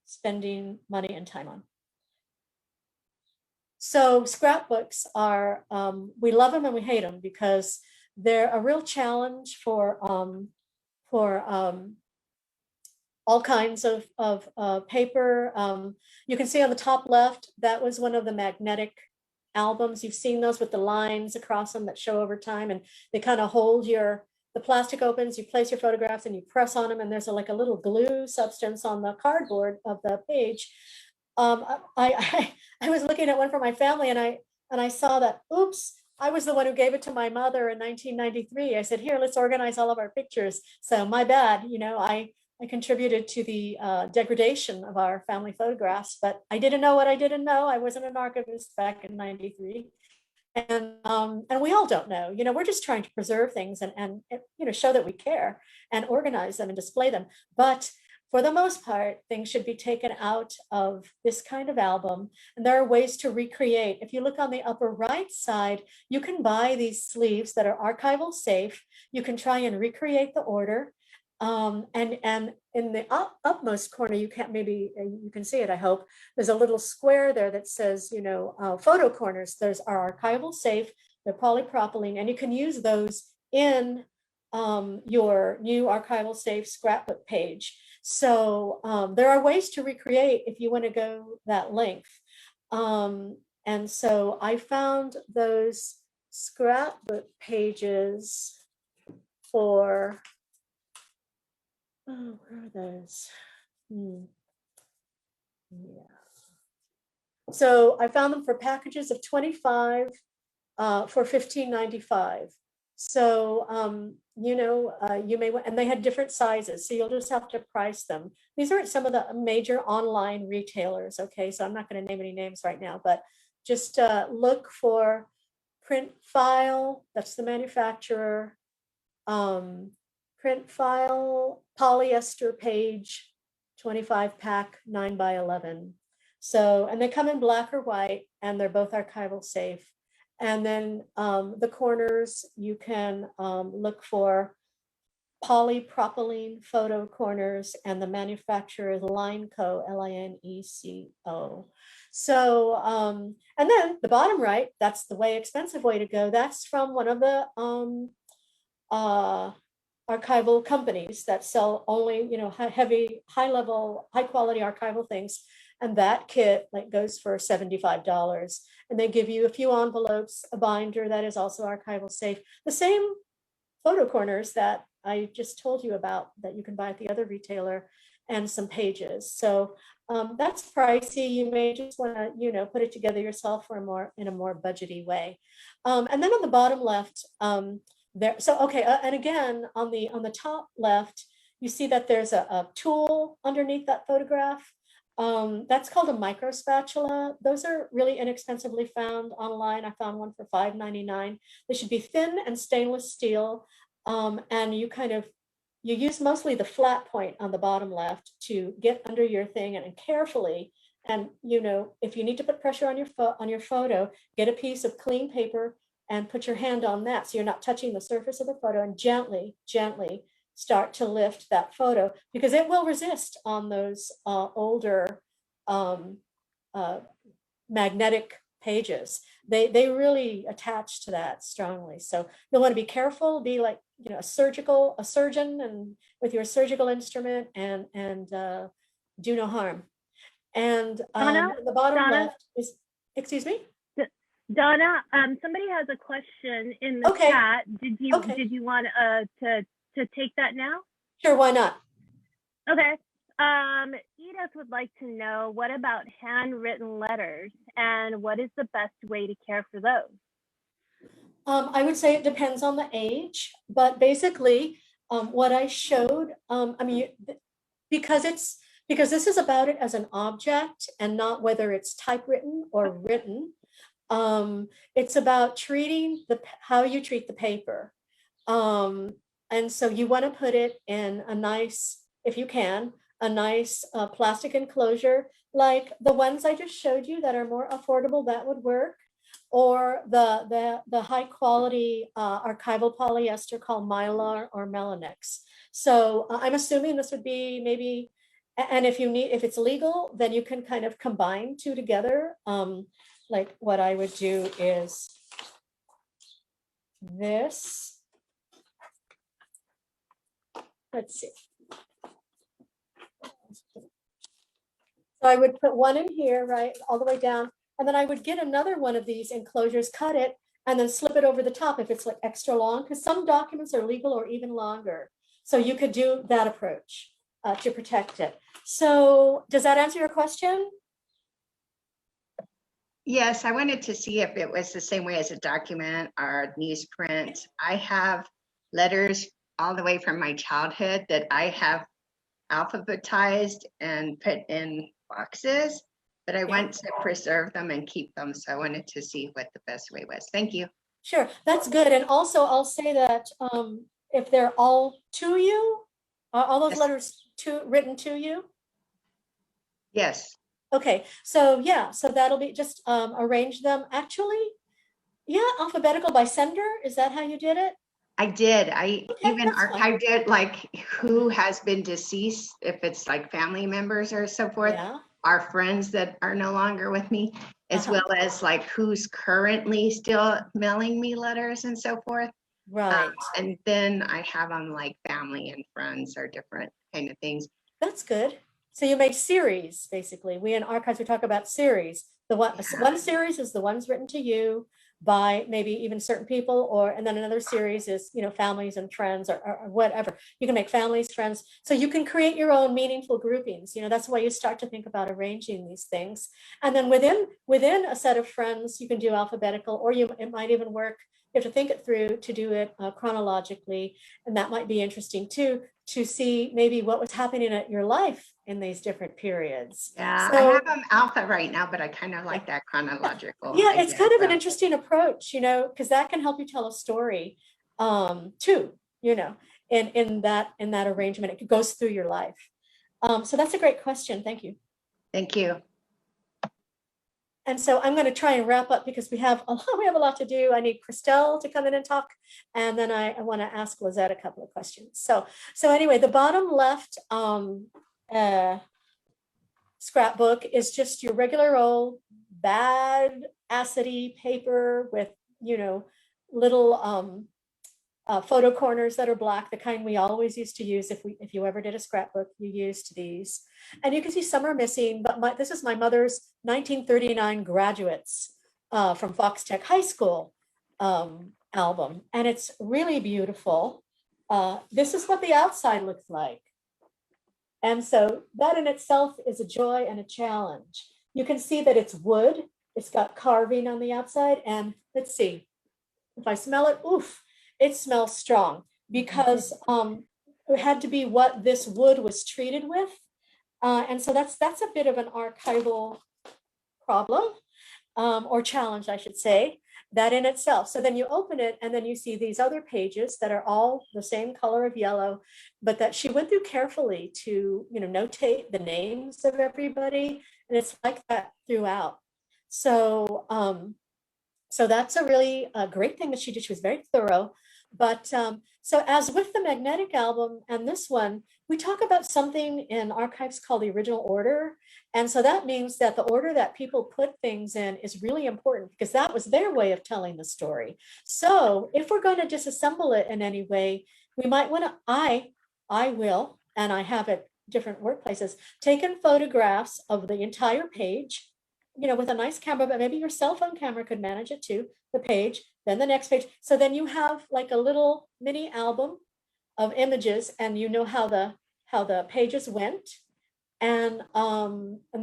S1: spending money and time on. So scrapbooks are, we love them and we hate them, because they're a real challenge for all kinds of paper. You can see on the top left, that was one of the magnetic albums. You've seen those with the lines across them that show over time, and they kind of hold your the plastic opens, you place your photographs and you press on them, and there's like a little glue substance on the cardboard of the page. I was looking at one for my family, and I saw that, oops, I was the one who gave it to my mother in 1993. I said, here, let's organize all of our pictures. So my bad, I contributed to the degradation of our family photographs, but I didn't know what I didn't know. I wasn't an archivist back in 93. And we all don't know, we're just trying to preserve things and show that we care and organize them and display them. But for the most part, things should be taken out of this kind of album. And there are ways to recreate. If you look on the upper right side, you can buy these sleeves that are archival safe. You can try and recreate the order. And in the upmost corner, you can see it, I hope. There's a little square there that says, photo corners. Those are archival safe, they're polypropylene, and you can use those in your new archival safe scrapbook page. So there are ways to recreate if you want to go that length. And so I found those scrapbook pages for, oh, where are those? Yeah. So I found them for packages of 25 for $15.95. So, you may want, and they had different sizes, so you'll just have to price them. These are at some of the major online retailers. Okay, so I'm not going to name any names right now, but just look for Print File, that's the manufacturer, Print File polyester page 25 pack 9x11. So, and they come in black or white, and they're both archival safe. And then the corners, you can look for polypropylene photo corners, and the manufacturer is Lineco, Lineco. So, and then the bottom right, that's the way expensive way to go. That's from one of the archival companies that sell only, high level, high quality archival things. And that kit goes for $75. And they give you a few envelopes, a binder that is also archival safe. The same photo corners that I just told you about that you can buy at the other retailer, and some pages. So that's pricey. You may just want to, put it together yourself for in a more budgety way. And then on the bottom left, there. So okay, and again on the top left, you see that there's a tool underneath that photograph. That's called a micro spatula. Those are really inexpensively found online. I found one for $5.99. They should be thin and stainless steel. And you use mostly the flat point on the bottom left to get under your thing and carefully. And if you need to put pressure on your photo, get a piece of clean paper and put your hand on that so you're not touching the surface of the photo, and gently start to lift that photo, because it will resist on those older magnetic pages. They really attach to that strongly. So you'll want to be careful, be like, a surgeon, and with your surgical instrument, and do no harm. And
S2: Donna,
S1: the bottom left is, excuse me?
S2: Donna, somebody has a question in the chat. Did you want to take that now?
S1: Sure, why not?
S2: Okay. Edith would like to know, what about handwritten letters, and what is the best way to care for those?
S1: I would say it depends on the age, but basically what I showed, because this is about it as an object and not whether it's typewritten or written. It's about treating how you treat the paper. And so you want to put it in a nice, if you can, a nice plastic enclosure, like the ones I just showed you that are more affordable, that would work. Or the high quality archival polyester called Mylar or Melanex. So I'm assuming this would be maybe, and if it's legal, then you can kind of combine two together. Like what I would do is this. Let's see. So I would put one in here, right, all the way down, and then I would get another one of these enclosures, cut it, and then slip it over the top if it's like extra long, because some documents are legal or even longer. So you could do that approach to protect it. So does that answer your question?
S3: Yes, I wanted to see if it was the same way as a document or newsprint. I have letters all the way from my childhood that I have alphabetized and put in boxes, but I want to preserve them and keep them. So I wanted to see what the best way was. Thank you.
S1: Sure, that's good. And also I'll say that if they're all to you, all those
S3: Yes.
S1: letters written to you.
S3: Yes.
S1: Okay, so yeah, so that'll be just arrange them. Actually, yeah, alphabetical by sender. Is that how you did it?
S3: I did. I
S1: Okay,
S3: even
S1: that's fine.
S3: archived it, like who has been deceased, if it's like family members or so forth,
S1: Yeah.
S3: our friends that are no longer with me, as
S1: Uh-huh.
S3: well as like who's currently still mailing me letters and so forth.
S1: Right.
S3: And then I have them like family and friends or different kind of things.
S1: That's good. So you made series, basically. We in archives, we talk about series. The one series is the ones written to you by maybe even certain people, or and then another series is, you know, families and friends, or whatever. You can make families, friends. So you can create your own meaningful groupings. You know, that's why you start to think about arranging these things. And then within a set of friends, you can do alphabetical, or it might even work. You have to think it through to do it chronologically. And that might be interesting too, to see maybe what was happening in your life in these different periods.
S3: Yeah,
S1: So,
S3: I have them alpha right now, but I kind of like that chronological.
S1: yeah, it's kind of an
S3: so.
S1: interesting approach, you know, because that can help you tell a story too, you know, in that arrangement. It goes through your life. So that's a great question. Thank you.
S3: Thank you.
S1: And so I'm going to try and wrap up because we have a lot to do. I need Christelle to come in and talk, and then I want to ask Lizette a couple of questions. So anyway, the bottom left scrapbook is just your regular old bad acidy paper with, you know, little photo corners that are black, the kind we always used to use. If you ever did a scrapbook, you used these. And you can see some are missing, but this is my mother's 1939 graduates from Fox Tech High School album. And it's really beautiful. This is what the outside looks like. And so that in itself is a joy and a challenge. You can see that it's wood. It's got carving on the outside. And let's see, if I smell it, oof, it smells strong, because it had to be what this wood was treated with. And so that's a bit of an archival problem, or challenge, I should say, that in itself. So then you open it and then you see these other pages that are all the same color of yellow, but that she went through carefully to, you know, notate the names of everybody. And it's like that throughout. So, so that's a really great thing that she did. She was very thorough. But so as with the magnetic album and this one, we talk about something in archives called the original order. And so that means that the order that people put things in is really important, because that was their way of telling the story. So if we're going to disassemble it in any way, we might want to, I will, and I have at different workplaces, taken photographs of the entire page, you know, with a nice camera, but maybe your cell phone camera could manage it too, the page, then the next page. So then you have like a little mini album of images, and you know how the pages went. And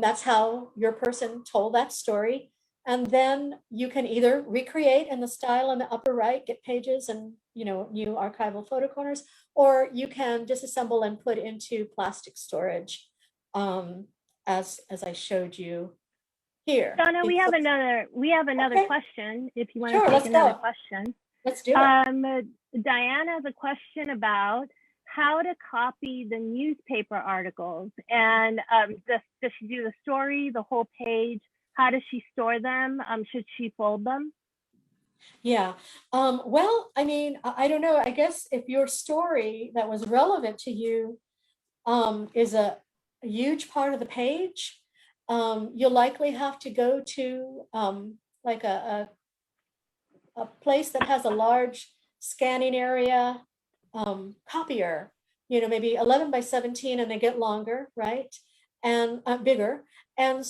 S1: that's how your person told that story. And then you can either recreate in the style in the upper right, get pages and, you know, new archival photo corners, or you can disassemble and put into plastic storage, as I showed you here.
S2: Donna, we have another
S1: Okay.
S2: question. If you want
S1: Sure,
S2: to
S1: let's
S2: take another
S1: go.
S2: question.
S1: Let's do it.
S2: Diana has a question about how to copy the newspaper articles, and does she do the story, the whole page? How does she store them? Should she fold them?
S1: Yeah. Well, I mean, I don't know. I guess if your story that was relevant to you is a huge part of the page, you'll likely have to go to like a place that has a large scanning area copier, you know, maybe 11 by 17, and they get longer, right? And bigger. And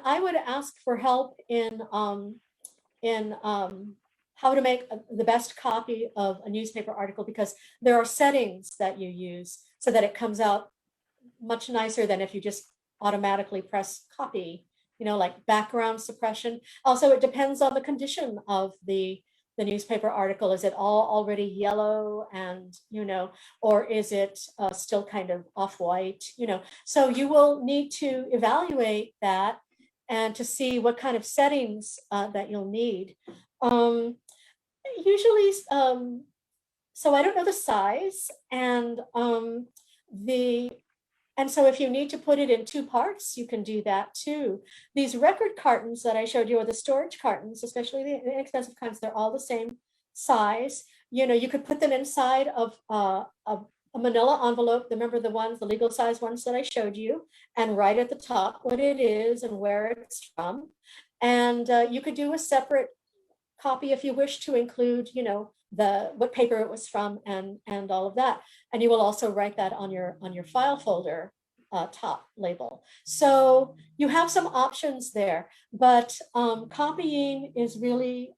S1: I would ask for help in how to make the best copy of a newspaper article, because there are settings that you use so that it comes out much nicer than if you just automatically press copy, like background suppression. Also, it depends on the condition of the newspaper article. Is it all already yellow and, or is it still kind of off-white, so you will need to evaluate that and to see what kind of settings that you'll need. Usually, so I don't know the size, and so if you need to put it in 2 parts, you can do that too. These record cartons that I showed you, or the storage cartons, especially the inexpensive kinds, they're all the same size. You could put them inside of a manila envelope. Remember the legal size ones that I showed you, and write at the top what it is and where it's from. And you could do a separate copy if you wish to include, what paper it was from and all of that. And you will also write that on your file folder top label. So you have some options there, but copying is really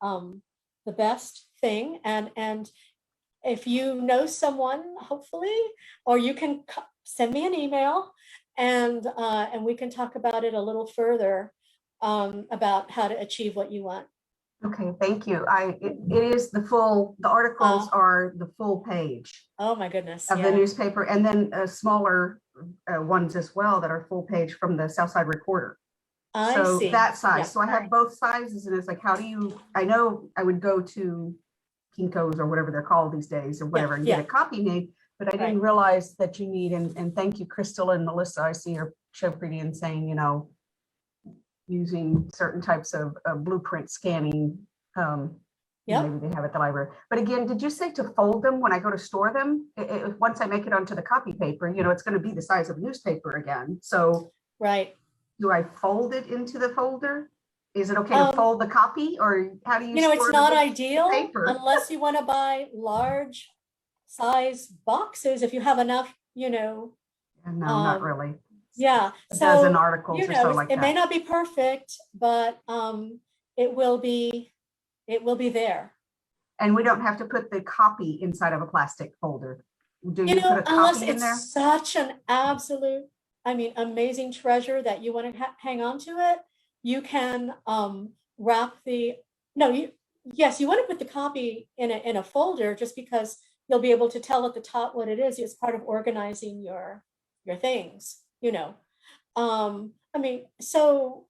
S1: the best thing. And if you know someone, hopefully, or you can send me an email, and we can talk about it a little further about how to achieve what you want.
S4: Okay, thank you. It is the articles are the full page
S1: Oh my goodness.
S4: of the newspaper, and then smaller ones as well that are full page from the Southside Recorder.
S1: I see.
S4: That size.
S1: Yeah.
S4: So I have both sizes, and it's like, how do you, I know I would go to Kinko's or whatever they're called these days or whatever and get a copy made, but I didn't realize that you need, and thank you, Crystal and Melissa. I see your show pretty and saying, using certain types of blueprint scanning. Maybe they have at the library. But again, did you say to fold them when I go to store them? Once I make it onto the copy paper, it's going to be the size of a newspaper again. So do I fold it into the folder? Is it okay to fold the copy, or how do you store
S1: it's not ideal
S4: paper?
S1: Unless you want to buy large size boxes, if you have enough,
S4: No, not really.
S1: Yeah.
S4: A dozen articles or so like that.
S1: It may not be perfect, but it will be there.
S4: And we don't have to put the copy inside of a plastic folder. Do you put a
S1: unless
S4: copy in there?
S1: It's such an absolute, amazing treasure that you want to hang on to it. You can wrap yes, you want to put the copy in a folder, just because you'll be able to tell at the top what it is. It's part of organizing your things, so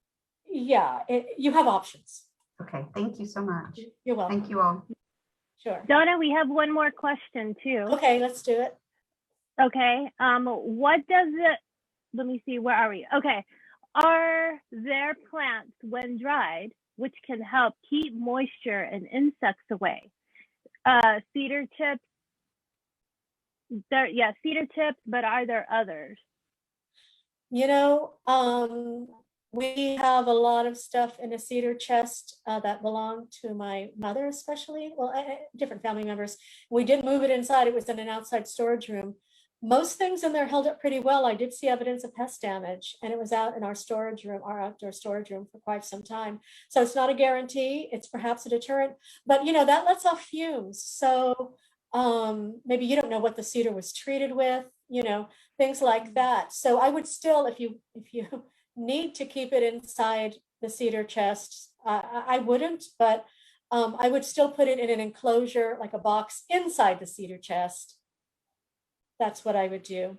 S1: yeah, you have options.
S4: Okay, thank you so much.
S1: You're welcome.
S4: Thank you all.
S1: Sure.
S2: Donna, we have one more question too.
S1: Okay, let's do it.
S2: Okay, what does it, let me see, where are we? Okay, are there plants when dried which can help keep moisture and insects away? Cedar chips, cedar chips, but are there others?
S1: We have a lot of stuff in a cedar chest that belonged to my mother, especially, different family members. We did move it inside. It was in an outside storage room. Most things in there held up pretty well. I did see evidence of pest damage, and it was out in our storage room, our outdoor storage room, for quite some time. So it's not a guarantee. It's perhaps a deterrent, but that lets off fumes. So maybe you don't know what the cedar was treated with, things like that. So I would still, if you need to keep it inside the cedar chest, I wouldn't, but I would still put it in an enclosure, like a box inside the cedar chest. That's what I would do.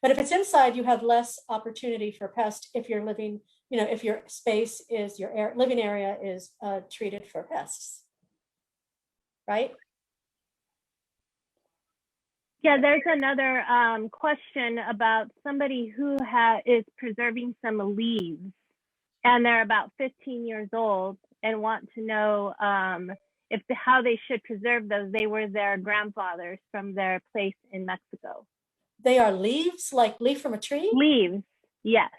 S1: But if it's inside, you have less opportunity for pest if you're living, if your space is, your living area is treated for pests, right?
S2: Yeah, there's another question about somebody who is preserving some leaves, and they're about 15 years old and want to know how they should preserve those. They were their grandfathers from their place in Mexico.
S1: They are leaves, like leaf from a tree?
S2: Leaves, yes.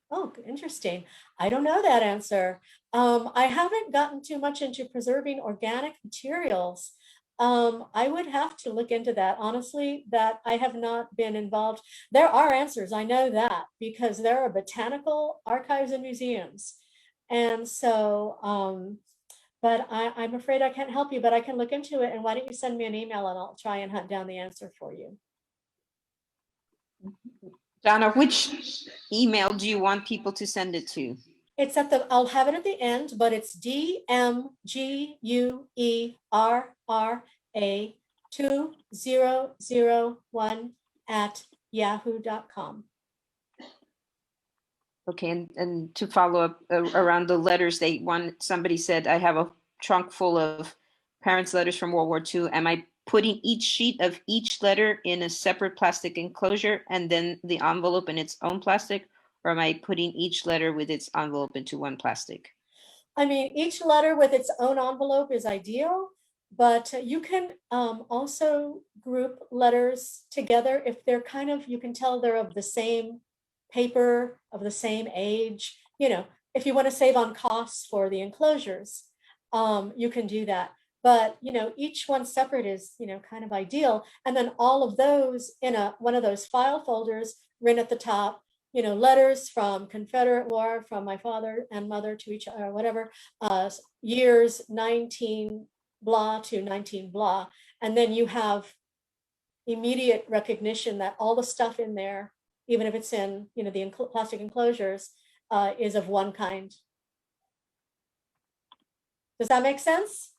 S1: Oh, interesting. I don't know that answer. I haven't gotten too much into preserving organic materials. I would have to look into that. Honestly, that I have not been involved. There are answers, I know that, because there are botanical archives and museums. And so but I'm afraid I can't help you, but I can look into it. And why don't you send me an email and I'll try and hunt down the answer for you.
S5: Donna, which email do you want people to send it to?
S1: It's at the, I'll have it at the end, but it's DMGUERA2001 @yahoo.com.
S5: Okay, and to follow up around the letters, somebody said, I have a trunk full of parents' letters from World War II. Am I putting each sheet of each letter in a separate plastic enclosure and then the envelope in its own plastic? Or am I putting each letter with its envelope into one plastic?
S1: I mean, each letter with its own envelope is ideal, but you can also group letters together if they're kind of, you can tell they're of the same paper, of the same age. You know, if you want to save on costs for the enclosures, you can do that. But, you know, each one separate is, you know, kind of ideal. And then all of those in one of those file folders written at the top, you know, letters from Confederate War, from my father and mother to each other, whatever, years 19 blah to 19 blah. And then you have immediate recognition that all the stuff in there, even if it's in, you know, the plastic enclosures, is of one kind. Does that make sense?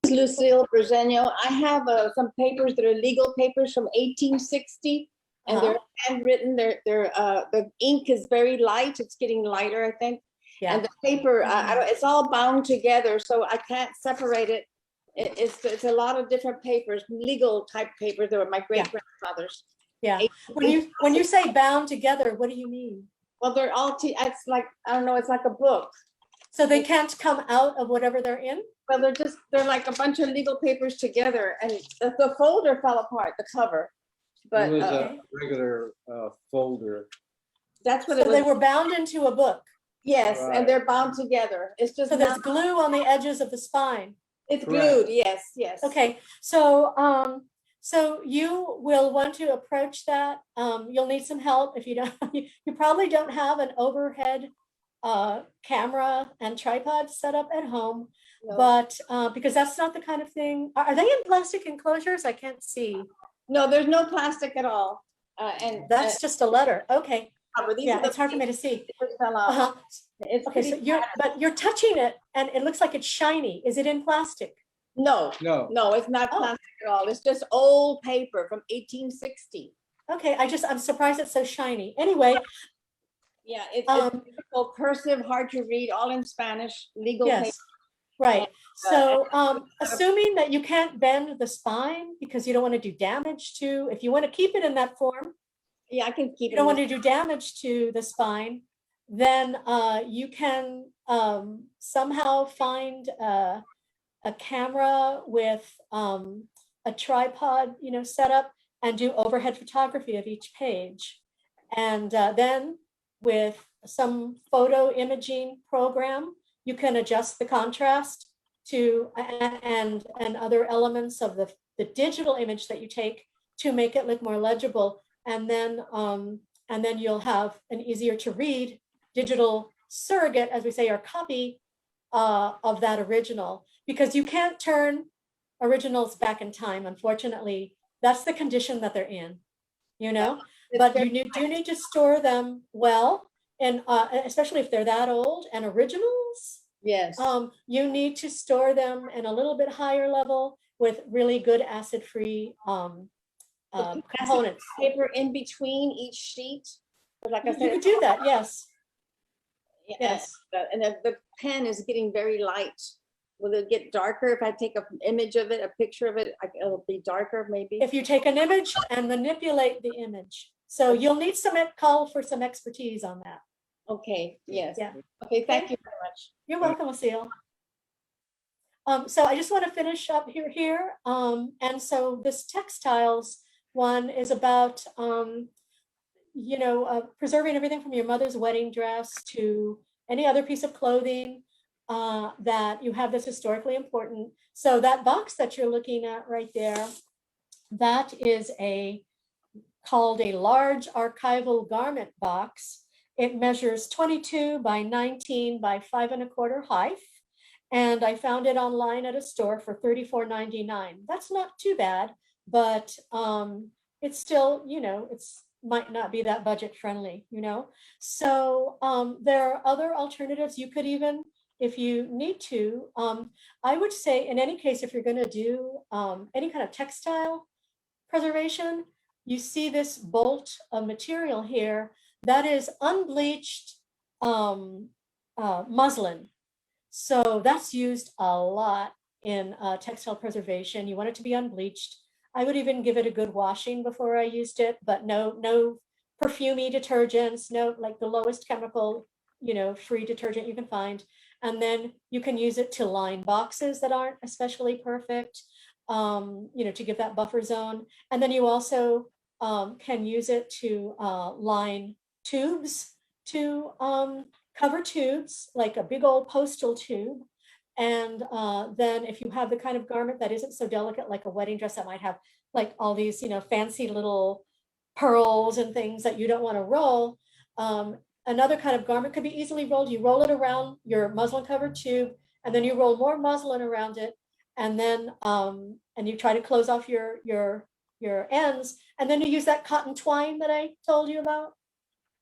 S6: Lucille Brazeno. I have some papers that are legal papers from 1860, and they're handwritten. The ink is very light. It's getting lighter, I think. Yeah. And the paper, it's all bound together, so I can't separate it. It's a lot of different papers, legal type papers. They were my great grandfather's.
S1: Yeah. When you say bound together, what do you mean?
S6: Well, they're all. It's like, I don't know. It's like a book.
S1: So they can't come out of whatever they're in?
S6: Well, they're like a bunch of legal papers together, and the folder fell apart, the cover. But
S7: it was a regular folder.
S6: That's what
S1: so they were bound into a book.
S6: Yes, right. And they're bound together. It's just
S1: so there's glue on the edges of the spine.
S6: It's glued. Yes, yes.
S1: Okay, so so you will want to approach that. You'll need some help if you don't. You probably don't have an overhead camera and tripod set up at home. No. But because that's not the kind of thing. Are they in plastic enclosures? I can't see.
S6: No, there's no plastic at all. And
S1: that's just a letter. Okay. Yeah, it's hard for me to see. Okay, so you're touching it and it looks like it's shiny. Is it in plastic?
S6: No, it's not plastic at all. It's just old paper from 1860.
S1: Okay, I'm surprised it's so shiny. Anyway.
S6: Yeah, it's difficult, cursive, hard to read, all in Spanish, legal paper.
S1: Right. So assuming that you can't bend the spine because you don't want to do damage to, if you want to keep it in that form,
S6: yeah, I can keep it.
S1: You don't want to do damage to the spine, then you can somehow find a camera with a tripod, you know, set up and do overhead photography of each page. And then with some photo imaging program, you can adjust the contrast to and other elements of the digital image that you take to make it look more legible. And then you'll have an easier to read digital surrogate, as we say, or copy of that original, because you can't turn originals back in time. Unfortunately, that's the condition that they're in, you know, but you do need to store them well. And especially if they're that old and originals,
S6: yes,
S1: you need to store them in a little bit higher level with really good acid-free components.
S6: Paper in between each sheet. Like I said,
S1: you could do that. Yes.
S6: Yeah,
S1: yes.
S6: And the pen is getting very light. Will it get darker if I take an image of it, a picture of it? It'll be darker, maybe.
S1: If you take an image and manipulate the image. So you'll need call for some expertise on that.
S6: Okay, yes.
S1: Yeah.
S6: Okay, thank you very much.
S1: You're welcome, Lucille. So I just want to finish up here. And so this textiles one is about, you know, preserving everything from your mother's wedding dress to any other piece of clothing that you have that's historically important. So that box that you're looking at right there, that is called a large archival garment box. It measures 22 by 19 by 5 1/4 height. And I found it online at a store for $34.99. That's not too bad, but it's still, it's might not be that budget friendly, So there are other alternatives. You could even, if you need to, I would say in any case, if you're going to do any kind of textile preservation, you see this bolt of material here that is unbleached muslin. So that's used a lot in textile preservation. You want it to be unbleached. I would even give it a good washing before I used it, but no perfumey detergents, no, like the lowest chemical, free detergent you can find. And then you can use it to line boxes that aren't especially perfect, to give that buffer zone. And then you also can use it to line tubes, to cover tubes, like a big old postal tube. And then if you have the kind of garment that isn't so delicate, like a wedding dress that might have like all these, fancy little pearls and things that you don't want to roll, another kind of garment could be easily rolled. You roll it around your muslin covered tube, and then you roll more muslin around it, and then and you try to close off your ends, and then you use that cotton twine that I told you about,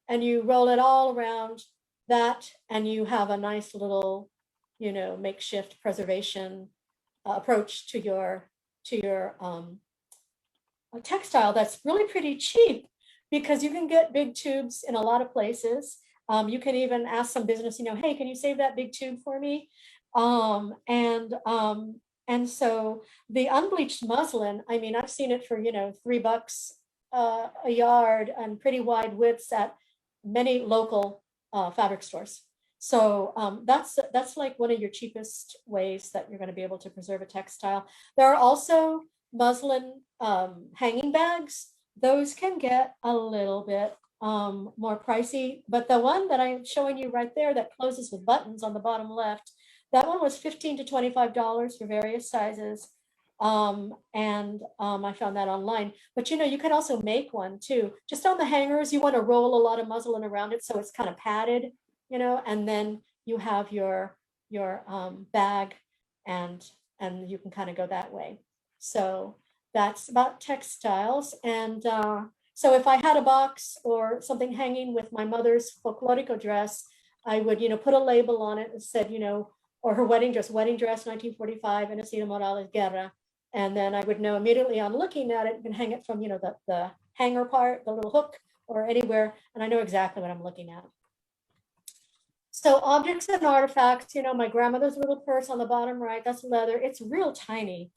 S1: and you roll it all around that, and you have a nice little, makeshift preservation approach to your textile that's really pretty cheap, because you can get big tubes in a lot of places. You can even ask some business, hey, can you save that big tube for me? And so the unbleached muslin, I mean, I've seen it for, $3 a yard and pretty wide widths at many local fabric stores. So that's like one of your cheapest ways that you're going to be able to preserve a textile. There are also muslin hanging bags. Those can get a little bit more pricey, but the one that I'm showing you right there that closes with buttons on the bottom left, that one was $15 to $25 for various sizes. I found that online, but you can also make one too. Just on the hangers, you want to roll a lot of muslin around it so it's kind of padded, and then you have your bag, and you can kind of go that way. So that's about textiles. And so if I had a box or something hanging with my mother's folklorico dress, I would, put a label on it that said, or her wedding dress, 1945, Enacida Morales Guerra. And then I would know immediately on looking at it, and hang it from, the hanger part, the little hook, or anywhere, and I know exactly what I'm looking at. So objects and artifacts, my grandmother's little purse on the bottom right, that's leather. It's real tiny.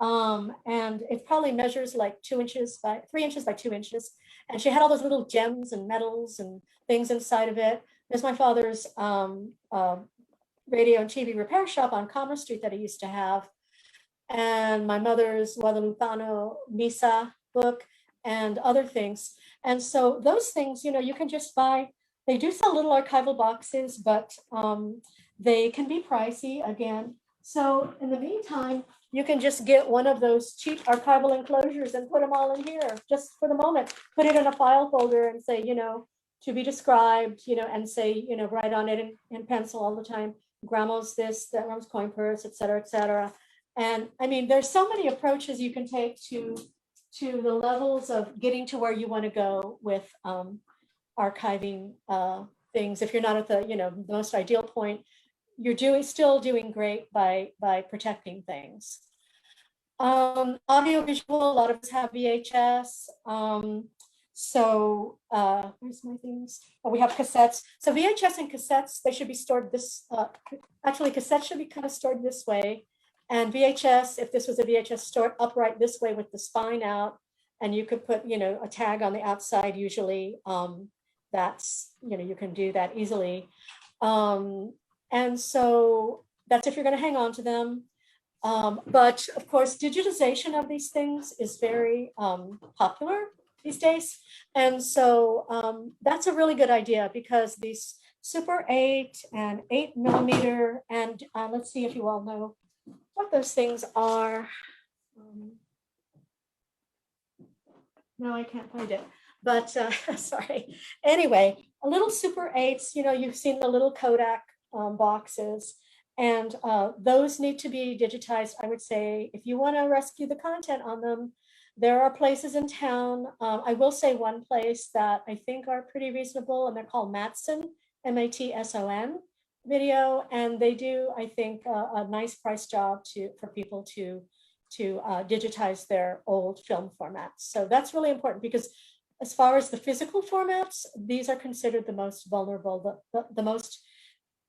S1: And it probably measures like 3 inches by 2 inches. And she had all those little gems and metals and things inside of it. There's my father's radio and TV repair shop on Commerce Street that he used to have. And my mother's Guadalupano Misa book and other things. And so those things, you can just buy. They do sell little archival boxes, but they can be pricey again. So in the meantime, you can just get one of those cheap archival enclosures and put them all in here just for the moment. Put it in a file folder and say, to be described, and say, write on it in pencil all the time. Grandma's this, that grandma's coin purse, et cetera, et cetera. And I mean, there's so many approaches you can take to the levels of getting to where you want to go with archiving things. If you're not at the most ideal point, you're still doing great by protecting things. Audio visual, a lot of us have VHS. So where's my things? Oh, we have cassettes. So VHS and cassettes, they should be stored this, actually cassettes should be kind of stored this way. And VHS, if this was a VHS, stored upright this way with the spine out. And you could put, a tag on the outside usually. That's, you can do that easily. And so that's if you're going to hang on to them. But of course, digitization of these things is very popular these days. And so that's a really good idea, because these Super 8 and 8mm, and let's see if you all know what those things are. No, I can't find it, but sorry. Anyway, a little Super 8s, you've seen the little Kodak boxes, And those need to be digitized. I would say if you want to rescue the content on them, there are places in town. I will say one place that I think are pretty reasonable, and they're called Matson, Matson video, and they do, I think, a nice price job for people to digitize their old film formats. So that's really important, because as far as the physical formats, these are considered the most vulnerable, the most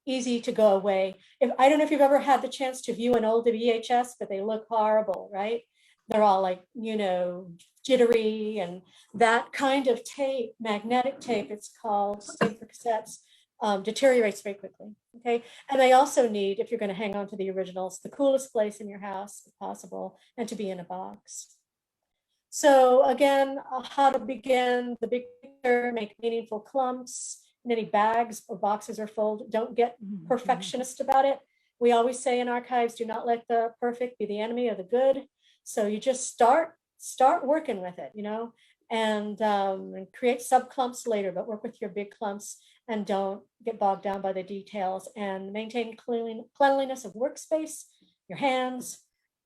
S1: easy to go away. I don't know if you've ever had the chance to view an old VHS, but they look horrible, right? They're all like, jittery, and that kind of tape, magnetic tape, it's called, tape for cassettes, deteriorates very quickly. Okay. And they also need, if you're going to hang on to the originals, the coolest place in your house if possible, and to be in a box. So again, how to begin the big picture, make meaningful clumps. In any bags or boxes are folded. Don't get perfectionist about it. We always say in archives, do not let the perfect be the enemy of the good. So you just start working with it, and create sub clumps later, but work with your big clumps and don't get bogged down by the details, and maintain cleanliness of workspace, your hands,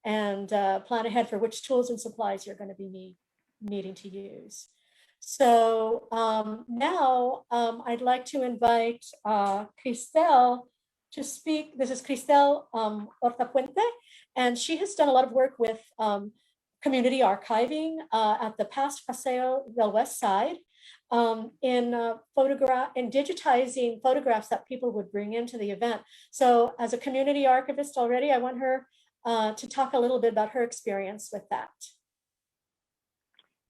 S1: and plan ahead for which tools and supplies you're going to be needing to use. So now I'd like to invite Cristel to speak. This is Cristel Hortapuente, and she has done a lot of work with community archiving at the past Paseo del West Side, in digitizing photographs that people would bring into the event. So as a community archivist already, I want her to talk a little bit about her experience with that.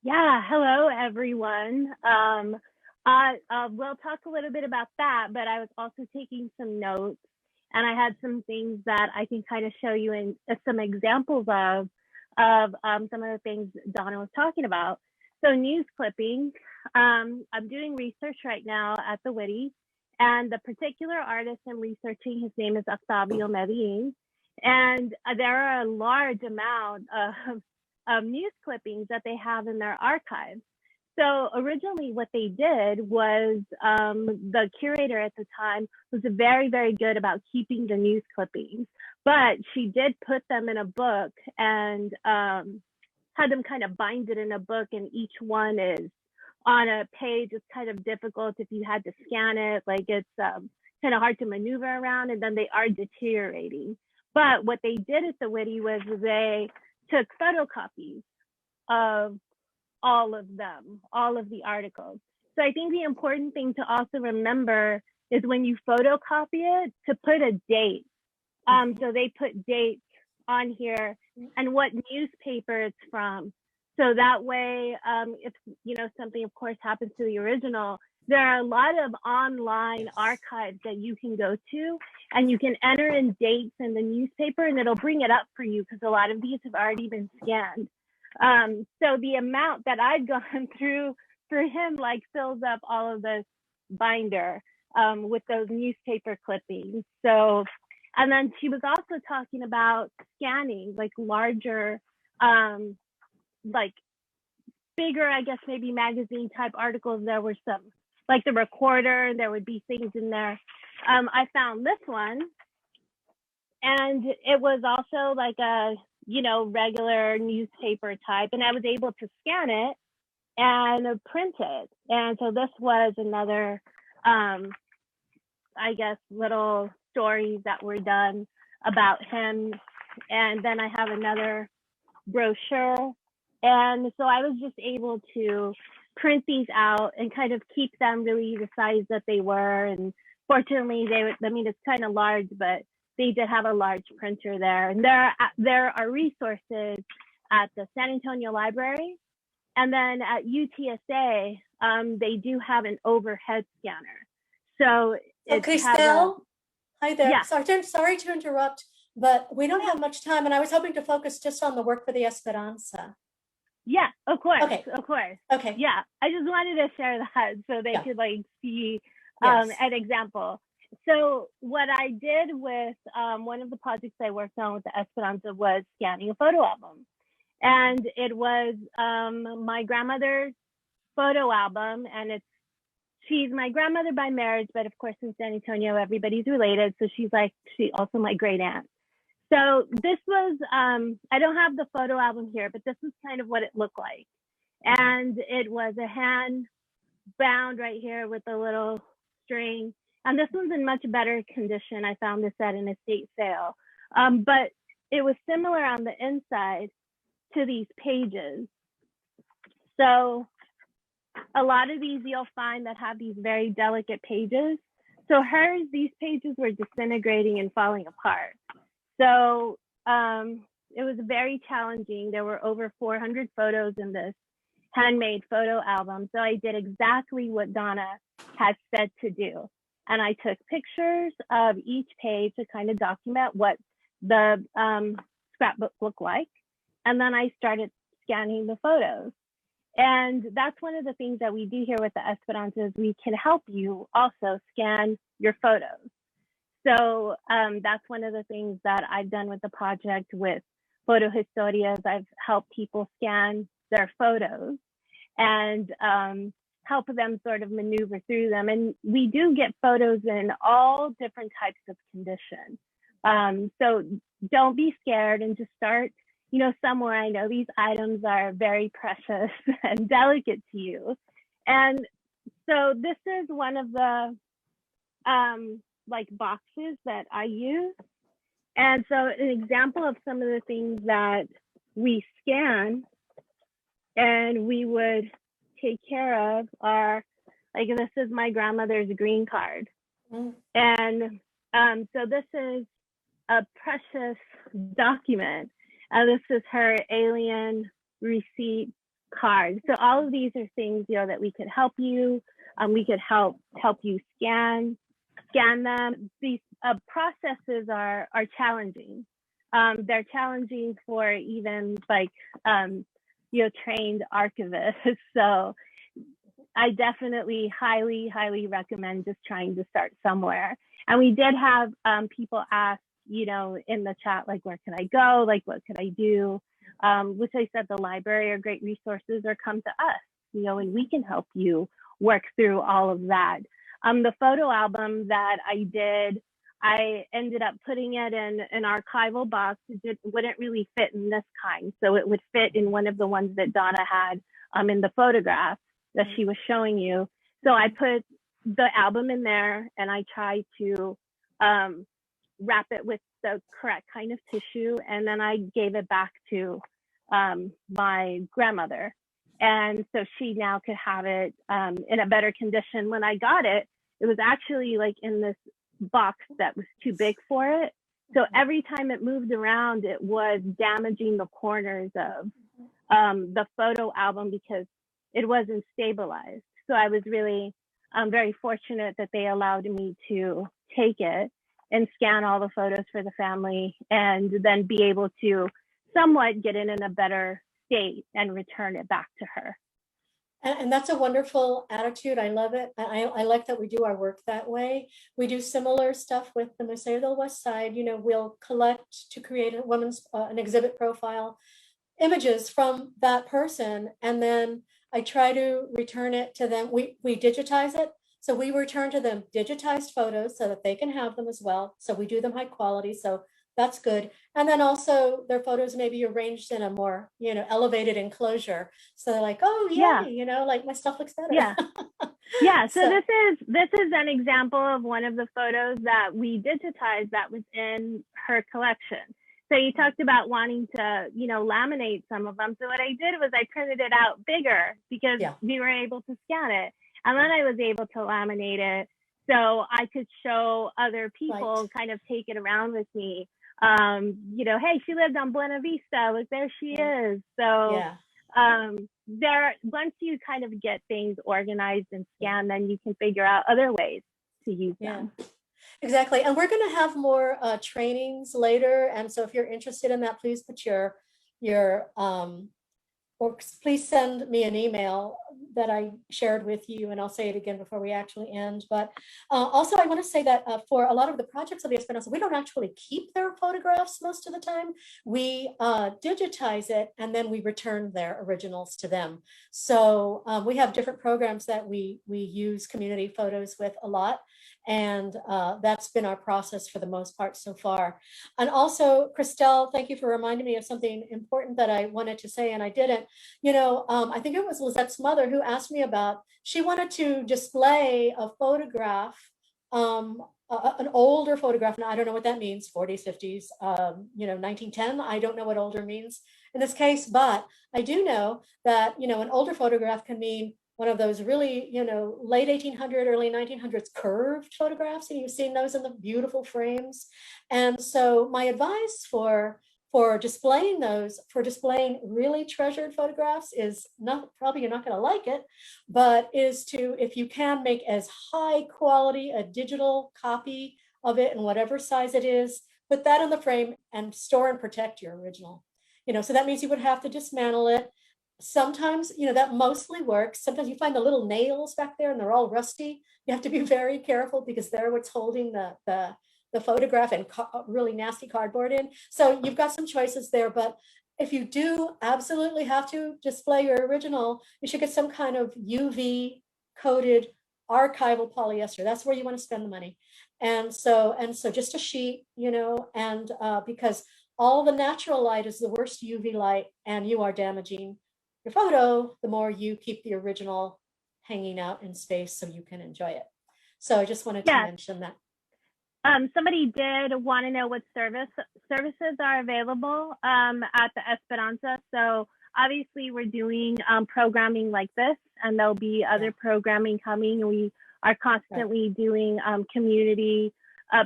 S2: Yeah, hello everyone. We'll talk a little bit about that, but I was also taking some notes, and I had some things that I can kind of show you in some examples of some of the things Donna was talking about. So news clipping, I'm doing research right now at the Whitty, and the particular artist I'm researching, his name is Octavio Medellin, and there are a large amount of news clippings that they have in their archives. So originally what they did was the curator at the time was very, very good about keeping the news clippings, but she did put them in a book and had them kind of bind it in a book, and each one is on a page. It's kind of difficult if you had to scan it, like it's kind of hard to maneuver around, and then they are deteriorating. But what they did at the Whitty was they took photocopies of all of them, all of the articles. So I think the important thing to also remember is when you photocopy it, to put a date. So they put dates on here and what newspaper it's from. So that way, if something of course happens to the original, there are a lot of online archives that you can go to, and you can enter in dates in the newspaper, and it'll bring it up for you because a lot of these have already been scanned. So the amount that I've gone through for him like fills up all of this binder with those newspaper clippings. So, and then she was also talking about scanning like larger, like bigger, I guess maybe magazine type articles. There were some like the Recorder, there would be things in there. I found this one, and it was also like a regular newspaper type, and I was able to scan it and print it. And so this was another I guess little stories that were done about him. And then I have another brochure, and so I was just able to print these out and kind of keep them really the size that they were. And fortunately it's kind of large, but they did have a large printer there. And there are resources at the San Antonio Library, and then at UTSA, they do have an overhead scanner. So
S1: Cristel, hi there.
S2: Yeah.
S1: Sorry to interrupt, but we don't have much time, and I was hoping to focus just on the work for the Esperanza.
S2: Yeah, of course.
S1: Okay.
S2: Of course.
S1: Okay.
S2: Yeah, I just wanted to share that so they could like see
S1: Yes.
S2: an example. So what I did with one of the projects I worked on with the Esperanza was scanning a photo album. And it was my grandmother's photo album, and it's she's my grandmother by marriage, but of course in San Antonio, everybody's related. So she's also my great aunt. So this was, I don't have the photo album here, but this is kind of what it looked like. And it was a hand bound right here with a little string. And this one's in much better condition. I found this at an estate sale. But it was similar on the inside to these pages. So a lot of these you'll find that have these very delicate pages. So hers, these pages were disintegrating and falling apart. So it was very challenging. There were over 400 photos in this handmade photo album. So I did exactly what Donna had said to do. And I took pictures of each page to kind of document what the scrapbook looked like. And then I started scanning the photos. And that's one of the things that we do here with the Esperanza is we can help you also scan your photos. So that's one of the things that I've done with the project with Photo Historias. I've helped people scan their photos and help them sort of maneuver through them. And we do get photos in all different types of condition. So don't be scared and just start, somewhere. I know these items are very precious and delicate to you. And so this is one of the boxes that I use. And so an example of some of the things that we scan and we would take care of are, this is my grandmother's green card. And so this is a precious document. This is her alien receipt card. So all of these are things, that we could help you. We could help you scan them. These processes are challenging. They're challenging for even trained archivists. So I definitely highly recommend just trying to start somewhere. And we did have people ask, in the chat, where can I go? What could I do? Which I said the library are great resources, or come to us, and we can help you work through all of that. The photo album that I did, I ended up putting it in an archival box. It wouldn't really fit in this kind. So it would fit in one of the ones that Donna had in the photograph that she was showing you. So I put the album in there and I tried to wrap it with the correct kind of tissue. And then I gave it back to my grandmother. And so she now could have it in a better condition. When I got it, it was actually in this box that was too big for it. So every time it moved around, it was damaging the corners of the photo album because it wasn't stabilized. So I was really very fortunate that they allowed me to take it and scan all the photos for the family and then be able to somewhat get it in a better state and return it back to her.
S1: And that's a wonderful attitude. I love it. I like that we do our work that way. We do similar stuff with the Museo del West Side. We'll collect to create a woman's an exhibit profile, images from that person, and then I try to return it to them. We digitize it. So we return to them digitized photos so that they can have them as well. So we do them high quality. So that's good. And then also their photos may be arranged in a more, elevated enclosure. So they're like, oh yeah, my stuff looks better.
S2: Yeah. Yeah. So this is an example of one of the photos that we digitized that was in her collection. So you talked about wanting to, laminate some of them. So what I did was I printed it out bigger because we were able to scan it. And then I was able to laminate it so I could show other people, kind of take it around with me. Hey, she lived on Buena Vista. Look, there she is. So once you kind of get things organized and scanned, then you can figure out other ways to use them.
S1: Exactly. And we're going to have more trainings later. And so if you're interested in that, please put your or please send me an email that I shared with you, and I'll say it again before we actually end. But also, I want to say that for a lot of the projects of the Esperanza, we don't actually keep their photographs most of the time. We digitize it, and then we return their originals to them. So we have different programs that we use community photos with a lot. And that's been our process for the most part so far. And also, Christelle, thank you for reminding me of something important that I wanted to say and I didn't. You know, I think it was Lizette's mother who asked me about, she wanted to display a photograph, an older photograph, and I don't know what that means, 40s, 50s, you know, 1910, I don't know what older means in this case, but I do know that, you know, an older photograph can mean one of those really, you know, late 1800s, early 1900s curved photographs, and you've seen those in the beautiful frames. And so my advice for displaying those, for displaying really treasured photographs is not, probably you're not going to like it, but is to, if you can, make as high quality a digital copy of it in whatever size it is, put that in the frame and store and protect your original. You know, so that means you would have to dismantle it. Sometimes, you know, that mostly works. Sometimes you find the little nails back there and they're all rusty. You have to be very careful because they're what's holding the photograph and really nasty cardboard in. So you've got some choices there, but if you do absolutely have to display your original, you should get some kind of UV coated archival polyester. That's where you want to spend the money. And so just a sheet, you know, and because all the natural light is the worst UV light, and you are damaging your photo the more you keep the original hanging out in space so you can enjoy it. So I just wanted to mention that.
S2: Somebody did want to know what services are available at the Esperanza. So obviously we're doing programming like this, and there'll be other programming coming. We are constantly doing community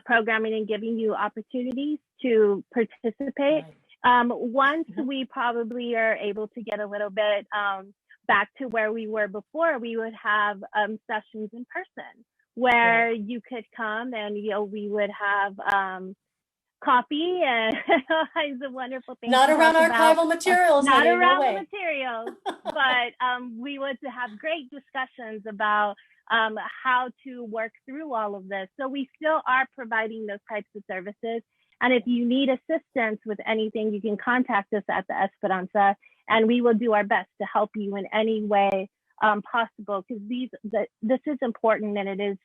S2: programming and giving you opportunities to participate. Once we probably are able to get a little bit back to where we were before, we would have sessions in person where you could come and, you know, we would have coffee and all kinds of wonderful things.
S1: Not around archival materials.
S2: Not around the materials, but we would have great discussions about how to work through all of this. So we still are providing those types of services. And if you need assistance with anything, you can contact us at the Esperanza, and we will do our best to help you in any way possible, because this is important, and it is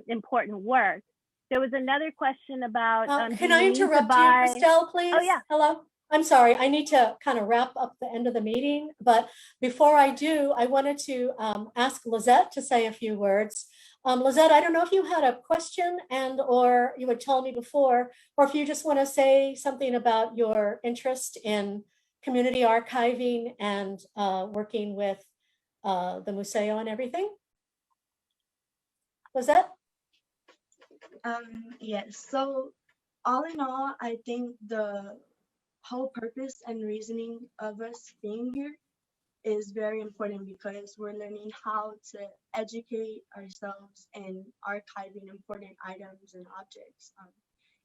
S2: important work. There was another question about.
S1: Can I interrupt you, Christelle, please?
S2: Oh, yeah.
S1: Hello. I'm sorry. I need to kind of wrap up the end of the meeting. But before I do, I wanted to ask Lizette to say a few words. Lizette, I don't know if you had a question and or you had told me before, or if you just want to say something about your interest in community archiving and working with the Museo and everything. Lizette?
S8: Yes, so all in all, I think the whole purpose and reasoning of us being here is very important, because we're learning how to educate ourselves in archiving important items and objects.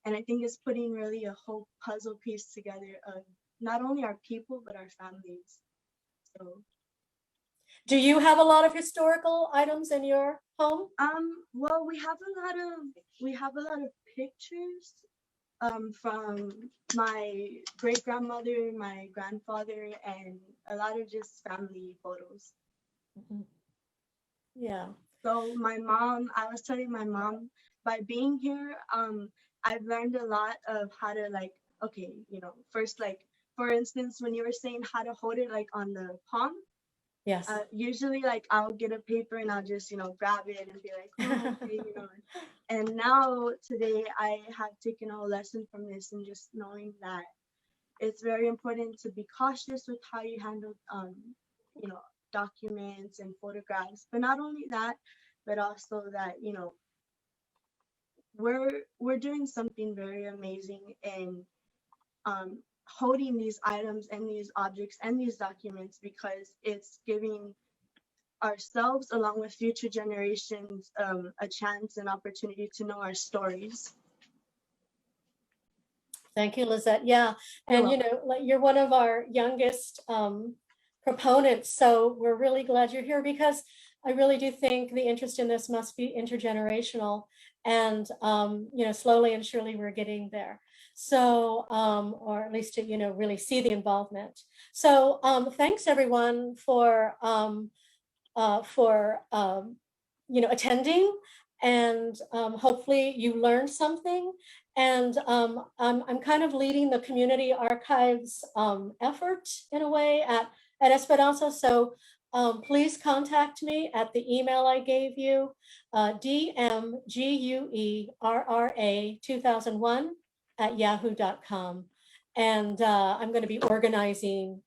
S8: And I think it's putting really a whole puzzle piece together of not only our people, but our families. So.
S1: Do you have a lot of historical items in your home?
S8: Well, we have a lot of pictures from my great grandmother, my grandfather, and a lot of just family photos.
S1: Mm-hmm. Yeah.
S8: So my mom, I was telling my mom, by being here, I've learned a lot of how to, like, okay, you know, first, like, for instance, when you were saying how to hold it like on the palm.
S1: Yes.
S8: Usually, like, I'll get a paper and I'll just, you know, grab it and be like, oh, okay, you know. And now today I have taken a lesson from this, and just knowing that it's very important to be cautious with how you handle, you know, documents and photographs. But not only that, but also that, you know, we're doing something very amazing in holding these items and these objects and these documents, because it's giving ourselves, along with future generations, a chance and opportunity to know our stories.
S1: Thank you, Lizette. Yeah, and you know, like, you're one of our youngest proponents. So we're really glad you're here, because I really do think the interest in this must be intergenerational, and slowly and surely we're getting there. So, or at least to really see the involvement. So thanks everyone for attending, and hopefully you learned something. And I'm kind of leading the community archives effort in a way at Esperanza. So please contact me at the email I gave you, dmguera2001@yahoo.com. And I'm going to be organizing,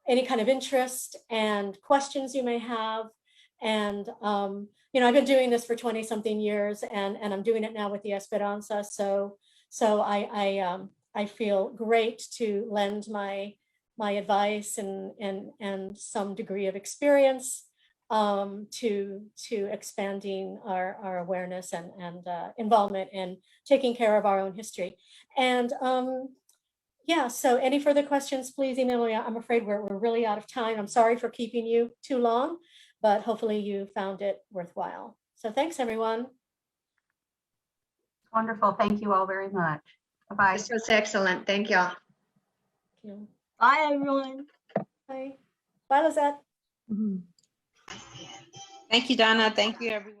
S1: any kind of interest and questions you may have. And I've been doing this for 20 something years, and I'm doing it now with the Esperanza. So I feel great to lend my advice and some degree of experience to expanding our awareness and involvement in taking care of our own history. And yeah, so any further questions, please email me. I'm afraid we're really out of time. I'm sorry for keeping you too long, but hopefully you found it worthwhile. So thanks, everyone.
S4: Wonderful. Thank you all very much. Bye-bye.
S3: This was excellent. Thank y'all.
S8: Bye, everyone.
S1: Bye. Bye, Lizette.
S5: Thank you, Donna. Thank you, everyone.